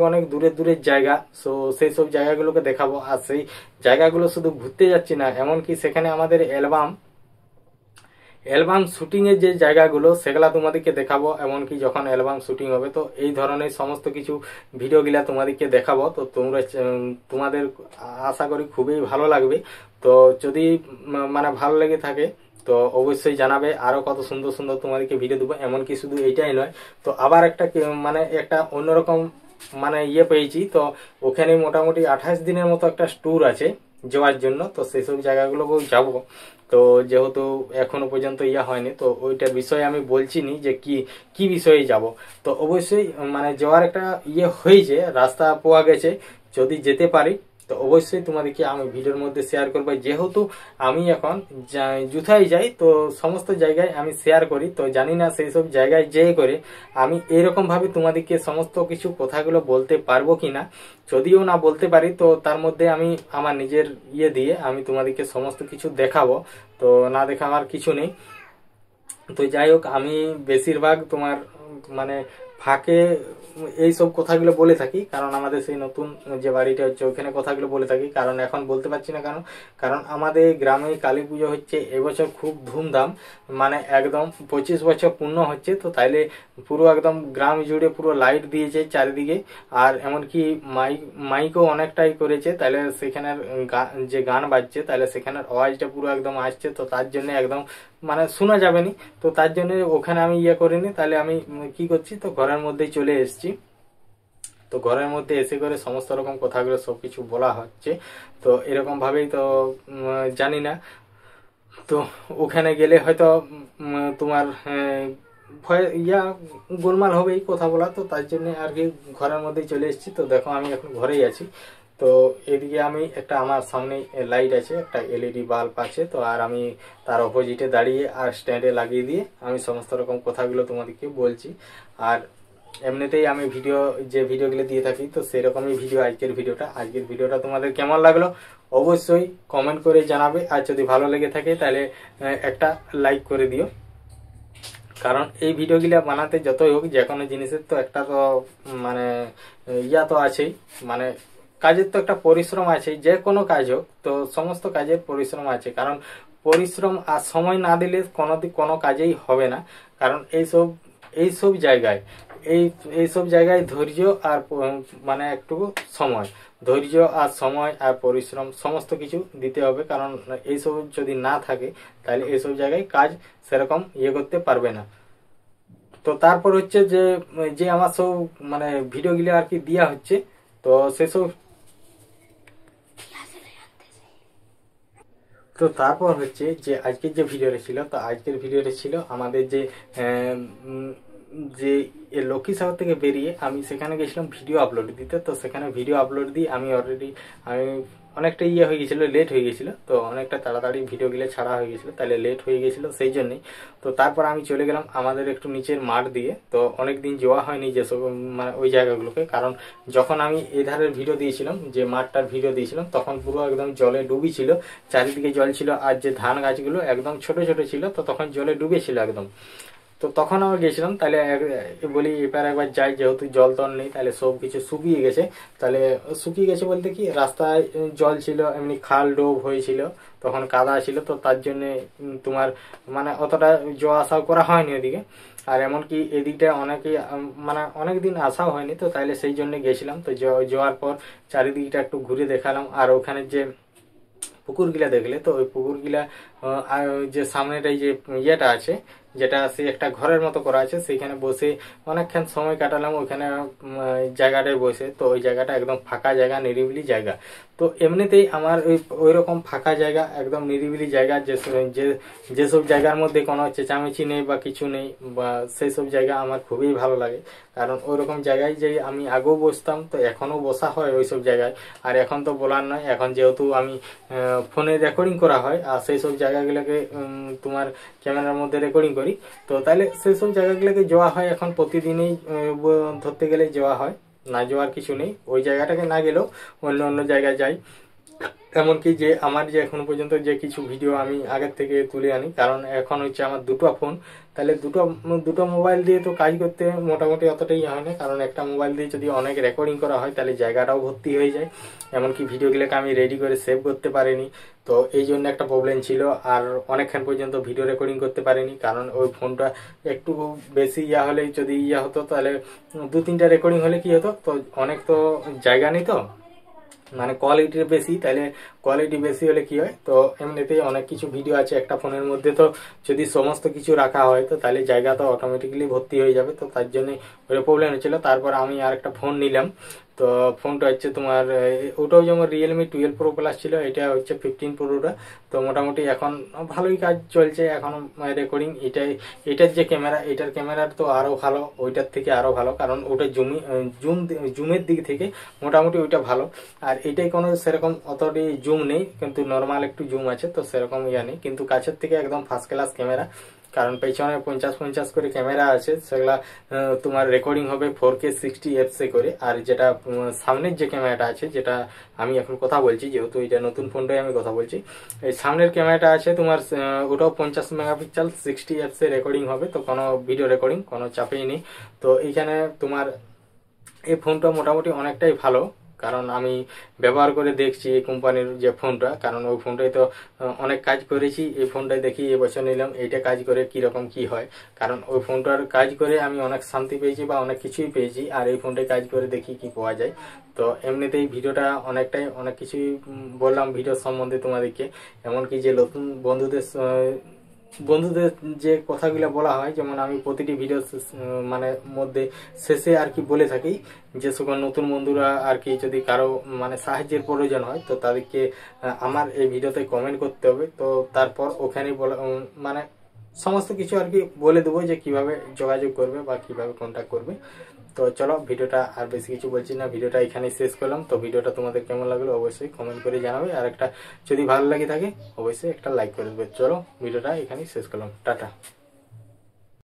অনেক দূরের জায়গা। সো সেই সব জায়গাগুলোকে দেখাবো। আর সেই জায়গাগুলো শুধু ঘুরতে যাচ্ছি না, এমনকি সেখানে আমাদের অ্যালবাম শুটিংয়ের যে জায়গাগুলো সেগুলা তোমাদেরকে দেখাবো, এমনকি যখন অ্যালবাম শুটিং হবে তো এই ধরনের সমস্ত কিছু ভিডিওগুলা তোমাদেরকে দেখাবো। তো তোমরা তোমাদের আশা করি খুবই ভালো লাগবে। তো যদি মানে ভালো লেগে থাকে তো অবশ্যই জানাবে, আরো কত সুন্দর সুন্দর তোমাদেরকে ভিডিও দেবো। এমনকি শুধু এইটাই নয়, তো আবার একটা মানে একটা অন্যরকম মানে পেয়েছি। তো ওখানে মোটামুটি 28 দিনের মতো একটা ট্যুর আছে যাওয়ার জন্য। তো সেসব জায়গাগুলোকেও যাব। তো যেহেতু এখনো পর্যন্ত হয়নি, তো ওইটার বিষয়ে আমি বলছি নি যে কি কি বিষয়ে যাব। তো অবশ্যই মানে যাওয়ার একটা হয়েছে, রাস্তা পাওয়া গেছে। যদি যেতে পারি তো অবশ্যই তোমাদেরকে আমি ভিডিওর মধ্যে শেয়ার করবো। যেহেতু আমি এখন যুথায় যাই তো সমস্ত জায়গায় আমি শেয়ার করি, তো জানি না সেই সব জায়গায় যেয়ে করে আমি এরকম ভাবে তোমাদেরকে সমস্ত কিছু কথাগুলো বলতে পারবো কিনা। যদিও না বলতে পারি তো তার মধ্যে আমি আমার নিজের দিয়ে আমি তোমাদেরকে সমস্ত কিছু দেখাবো। তো না দেখা আমার কিছু নেই। তো যাই হোক, আমি বেশিরভাগ তোমার মানে ফাঁকে এইসব কথাগুলো বলে থাকি, কারণ আমাদের সেই নতুন যে বাড়িটা হচ্ছে ওখানে কথাগুলো বলে থাকি। কারণ এখন বলতে পারছি না, কারণ আমাদের গ্রামে কালী পুজো হচ্ছে এবছর খুব ধুমধাম, মানে একদম 25 বছর পূর্ণ হচ্ছে। তো তাইলে পুরো একদম গ্রাম জুড়ে পুরো লাইট দিয়েছে চারিদিকে, আর এমনকি মাইকও অনেকটাই করেছে। তাহলে সেখানের যে গান বাজছে তাহলে সেখানের আওয়াজটা পুরো একদম আসছে। তো তার জন্য একদম মানে শোনা যাবে নি। তো তার জন্য ওখানে আমি করিনি। তাহলে আমি কি করছি, তো ঘরের মধ্যেই চলে এসেছি। তো ঘরের মধ্যে এসে করে সমস্ত রকম কথাগুলো সবকিছু বলা হচ্ছে। তো এরকম ভাবেই তো জানি না, তো ওখানে গেলে হয়তো তোমার ভয় গোলমাল হবেই কথা বলা। তো তার জন্য আর কি ঘরের মধ্যেই চলে এসেছি। তো দেখো আমি এখন ঘরেই আছি। তো এদিকে আমি একটা আমার সামনে লাইট আছে, একটা এলইডি বাল্ব আছে। তো আর আমি তার অপোজিটে দাঁড়িয়ে আর স্ট্যান্ডে লাগিয়ে দিয়ে আমি সমস্ত রকম কথাগুলো তোমাদেরকে বলছি। আর এমনিতেই আমি যে ভিডিওগুলো দিয়ে থাকি তো সেরকমই ভিডিও আজকের ভিডিওটা তোমাদের কেমন লাগলো অবশ্যই কমেন্ট করে জানাবে। আর যদি ভালো লেগে থাকে তাহলে একটা লাইক করে দিও। কারণ এই ভিডিওগুলো বানাতে যতই হোক যে কোনো জিনিসের তো একটা তো মানে তো আছেই, মানে কাজের তো একটা পরিশ্রম আছে। যে কোনো কাজ হোক তো সমস্ত কাজের পরিশ্রম আছে। কারণ পরিশ্রম আর সময় না দিলে কোনো কাজেই হবে না। কারণ এইসব জায়গায় ধৈর্য আর মানে একটু ধৈর্য আর সময় আর পরিশ্রম সমস্ত কিছু দিতে হবে। কারণ এইসব যদি না থাকে তাহলে এইসব জায়গায় কাজ সেরকম করতে পারবে না। তো তারপর হচ্ছে যে আমার সব মানে ভিডিওগুলো আর কি দেওয়া হচ্ছে, তো সেসব তো তারপর হচ্ছে যে আজকের যে ভিডিওটা ছিল, তো আজকের ভিডিওটা ছিল আমাদের যে লক্ষ্মী সাগর থেকে বেরিয়ে আমি সেখানে গেছিলাম ভিডিও আপলোড দিতে। তো সেখানে ভিডিও আপলোড দিয়ে আমি অনেকটা হয়ে গেছিল, লেট হয়ে গেছিল। তো অনেকটা তাড়াতাড়ি ভিডিওগুলো ছাড়া হয়ে গেছিল, তাহলে লেট হয়ে গেছিল সেই জন্যই। তো তারপর আমি চলে গেলাম আমাদের একটু নিচের মাঠ দিয়ে। তো অনেকদিন যাওয়া হয়নি যেসব মানে ওই জায়গাগুলোকে, কারণ যখন আমি এই ধারের ভিডিও দিয়েছিলাম, যে মাঠটার ভিডিও দিয়েছিলাম, তখন পুরো একদম জলে ডুবি ছিল, চারিদিকে জল ছিল। আর যে ধান গাছগুলো একদম ছোট ছোট ছিল, তো তখন জলে ডুবেছিল একদম। তো তখন আমরা গেছিলাম, তাহলে বলি এবার একবার যাই, যেহেতু জল তল নেই, তাহলে সব কিছু শুকিয়ে গেছে। তাহলে শুকিয়ে গেছে বলতে কি, রাস্তায় জল ছিল, এমনি খাল ডোব হয়েছিল, তখন কাদা ছিল। তো তার জন্যে তোমার মানে অতটা যাওয়া আসাও করা হয়নি ওদিকে। আর এমনকি এদিকটা মানে অনেকদিন আসাও হয়নি। তো তাইলে সেই জন্য গেছিলাম। তো যাওয়ার পর চারিদিকটা একটু ঘুরে দেখালাম। আর ওখানে যে পুকুরগুলা দেখলে, তো ওই পুকুরগুলা যে সামনেটাই যে আছে, যেটা সে একটা ঘরের মতো করা আছে, সেইখানে বসে অনেকক্ষণ সময় কাটালাম ওইখানে জায়গাটায় বসে। তো ওই জায়গাটা একদম ফাঁকা জায়গা, নিরিবিলি জায়গা। তো এমনিতেই আমার ওই রকম ফাঁকা জায়গা, একদম নিরিবিলি জায়গা, যেসব জায়গার মধ্যে কোনো চেঁচামেচি নেই বা কিছু নেই, বা সেই সব জায়গা আমার খুবই ভালো লাগে। কারণ ওইরকম জায়গায় যে আমি আগেও বসতাম, তো এখনো বসা হয় ওইসব জায়গায়। আর এখন তো বলার নয়, এখন যেহেতু আমি ফোনে রেকর্ডিং করা হয়, আর সেই সব জায়গাগুলোকে তোমার ক্যামেরার মধ্যে রেকর্ডিং করি। তো তাহলে সেই সব জায়গাগুলোকে যাওয়া হয় এখন প্রতিদিনই, ধরতে গেলে যাওয়া হয়, না যাওয়ার কিছু নেই। ওই জায়গাটাকে না গেলেও অন্য জায়গায় যাই। এমনকি যে আমার যে এখন পর্যন্ত যে কিছু ভিডিও আমি আগের থেকে তুলে আনি, কারণ এখন হচ্ছে আমার দুটো ফোন, তাহলে দুটো মোবাইল দিয়ে তো কাজ করতে মোটামুটি অতটাই হয় না, কারণ একটা মোবাইল দিয়ে যদি অনেক রেকর্ডিং করা হয় তাহলে জায়গাটাও ভর্তি হয়ে যায়, এমনকি ভিডিওগুলোকে আমি রেডি করে সেভ করতে পারিনি। তো এই জন্য একটা প্রবলেম ছিল, আর অনেকক্ষণ পর্যন্ত ভিডিও রেকর্ডিং করতে পারিনি, কারণ ওই ফোনটা একটু বেশি হলে যদি হতো তাহলে 2-3টা রেকর্ডিং হলে কি হতো, তো অনেক তো জায়গা নেই, তো মানে কোয়ালিটি বেশি, তাহলে কোয়ালিটি বেশি হলে কি হয়, তো এমনিতেই অনেক কিছু ভিডিও আছে একটা ফোনের মধ্যে, তো যদি সমস্ত কিছু রাখা হয় তো তাহলে জায়গা তো অটোমেটিক্যালি ভর্তি হয়ে যাবে, তো তার জন্য ওই প্রবলেম হচ্ছিল। তারপর আমি আর একটা ফোন নিলাম, তো ফোনটা হচ্ছে তোমার ওটাও যেমন রিয়েলমি 12 প্রো প্লাস ছিল, এটা হচ্ছে 15 প্রোটা। তো মোটামুটি এখন ভালোই কাজ চলছে, এখন রেকর্ডিং এটার যে ক্যামেরা, এটার ক্যামেরার তো আরো ভালো, ওইটার থেকে আরো ভালো, কারণ ওটা জুমের দিক থেকে মোটামুটি ওইটা ভালো, আর এটাই কোনো সেরকম অতটাই জুম নেই, কিন্তু নর্মাল একটু জুম আছে, তো সেরকম নেই, কিন্তু কাছের থেকে একদম ফার্স্ট ক্লাস ক্যামেরা, কারণ পেছনে 50-50 করে ক্যামেরা আছে, সেগুলা তোমার রেকর্ডিং হবে 4K 60 fps করে। আর যেটা সামনের যে ক্যামেরাটা আছে, যেটা আমি এখন কথা বলছি, যেহেতু এটা নতুন ফোনটাই আমি কথা বলছি, এই সামনের ক্যামেরাটা আছে তোমার ওটাও 50 মেগাপিক্সেল 60 fps রেকর্ডিং হবে, তো কোনো ভিডিও রেকর্ডিং কোনো চাপেই নেই। তো এইখানে তোমার এই ফোনটা মোটামুটি অনেকটাই ভালো, কারণ আমি ব্যবহার করে দেখছি এই কোম্পানির যে ফোনটা, কারণ ওই ফোনটাই তো অনেক কাজ করেছি, এই ফোনটাই দেখি এবছর নিলাম, এইটা কাজ করে কিরকম কি হয়, কারণ ওই ফোনটার কাজ করে আমি অনেক শান্তি পেয়েছি বা অনেক কিছুই পেয়েছি, আর এই ফোনটাই কাজ করে দেখি কি পাওয়া যায়। তো এমনিতেই ভিডিওটা অনেক কিছুই বললাম ভিডিও সম্বন্ধে তোমাদেরকে, এমনকি যে নতুন বন্ধুদের যে কথাগুলো বলা হয়, যেমন আমি প্রতিটি ভিডিও মানে মধ্যে শেষে আর কি বলে থাকি, যে সকল নতুন বন্ধুরা আর কি যদি কারো মানে সাহায্যের প্রয়োজন হয়, তো তাদেরকে আমার এই ভিডিওতে কমেন্ট করতে হবে, তো তারপর ওখানে মানে সমস্ত কিছু আর কি বলে দেবো যে কিভাবে যোগাযোগ করবে বা কিভাবে কন্ট্যাক্ট করবে। তো চলো, ভিডিওটা আর বেশি কিছু বলছি না, ভিডিওটা এখানেই শেষ করলাম। তো ভিডিওটা তোমাদের কেমন লাগলো অবশ্যই কমেন্ট করে জানাবে, আর একটা যদি ভালো লাগে থাকে অবশ্যই একটা লাইক করে দেবে। চলো, ভিডিওটা এখানেই শেষ করলাম, টাটা।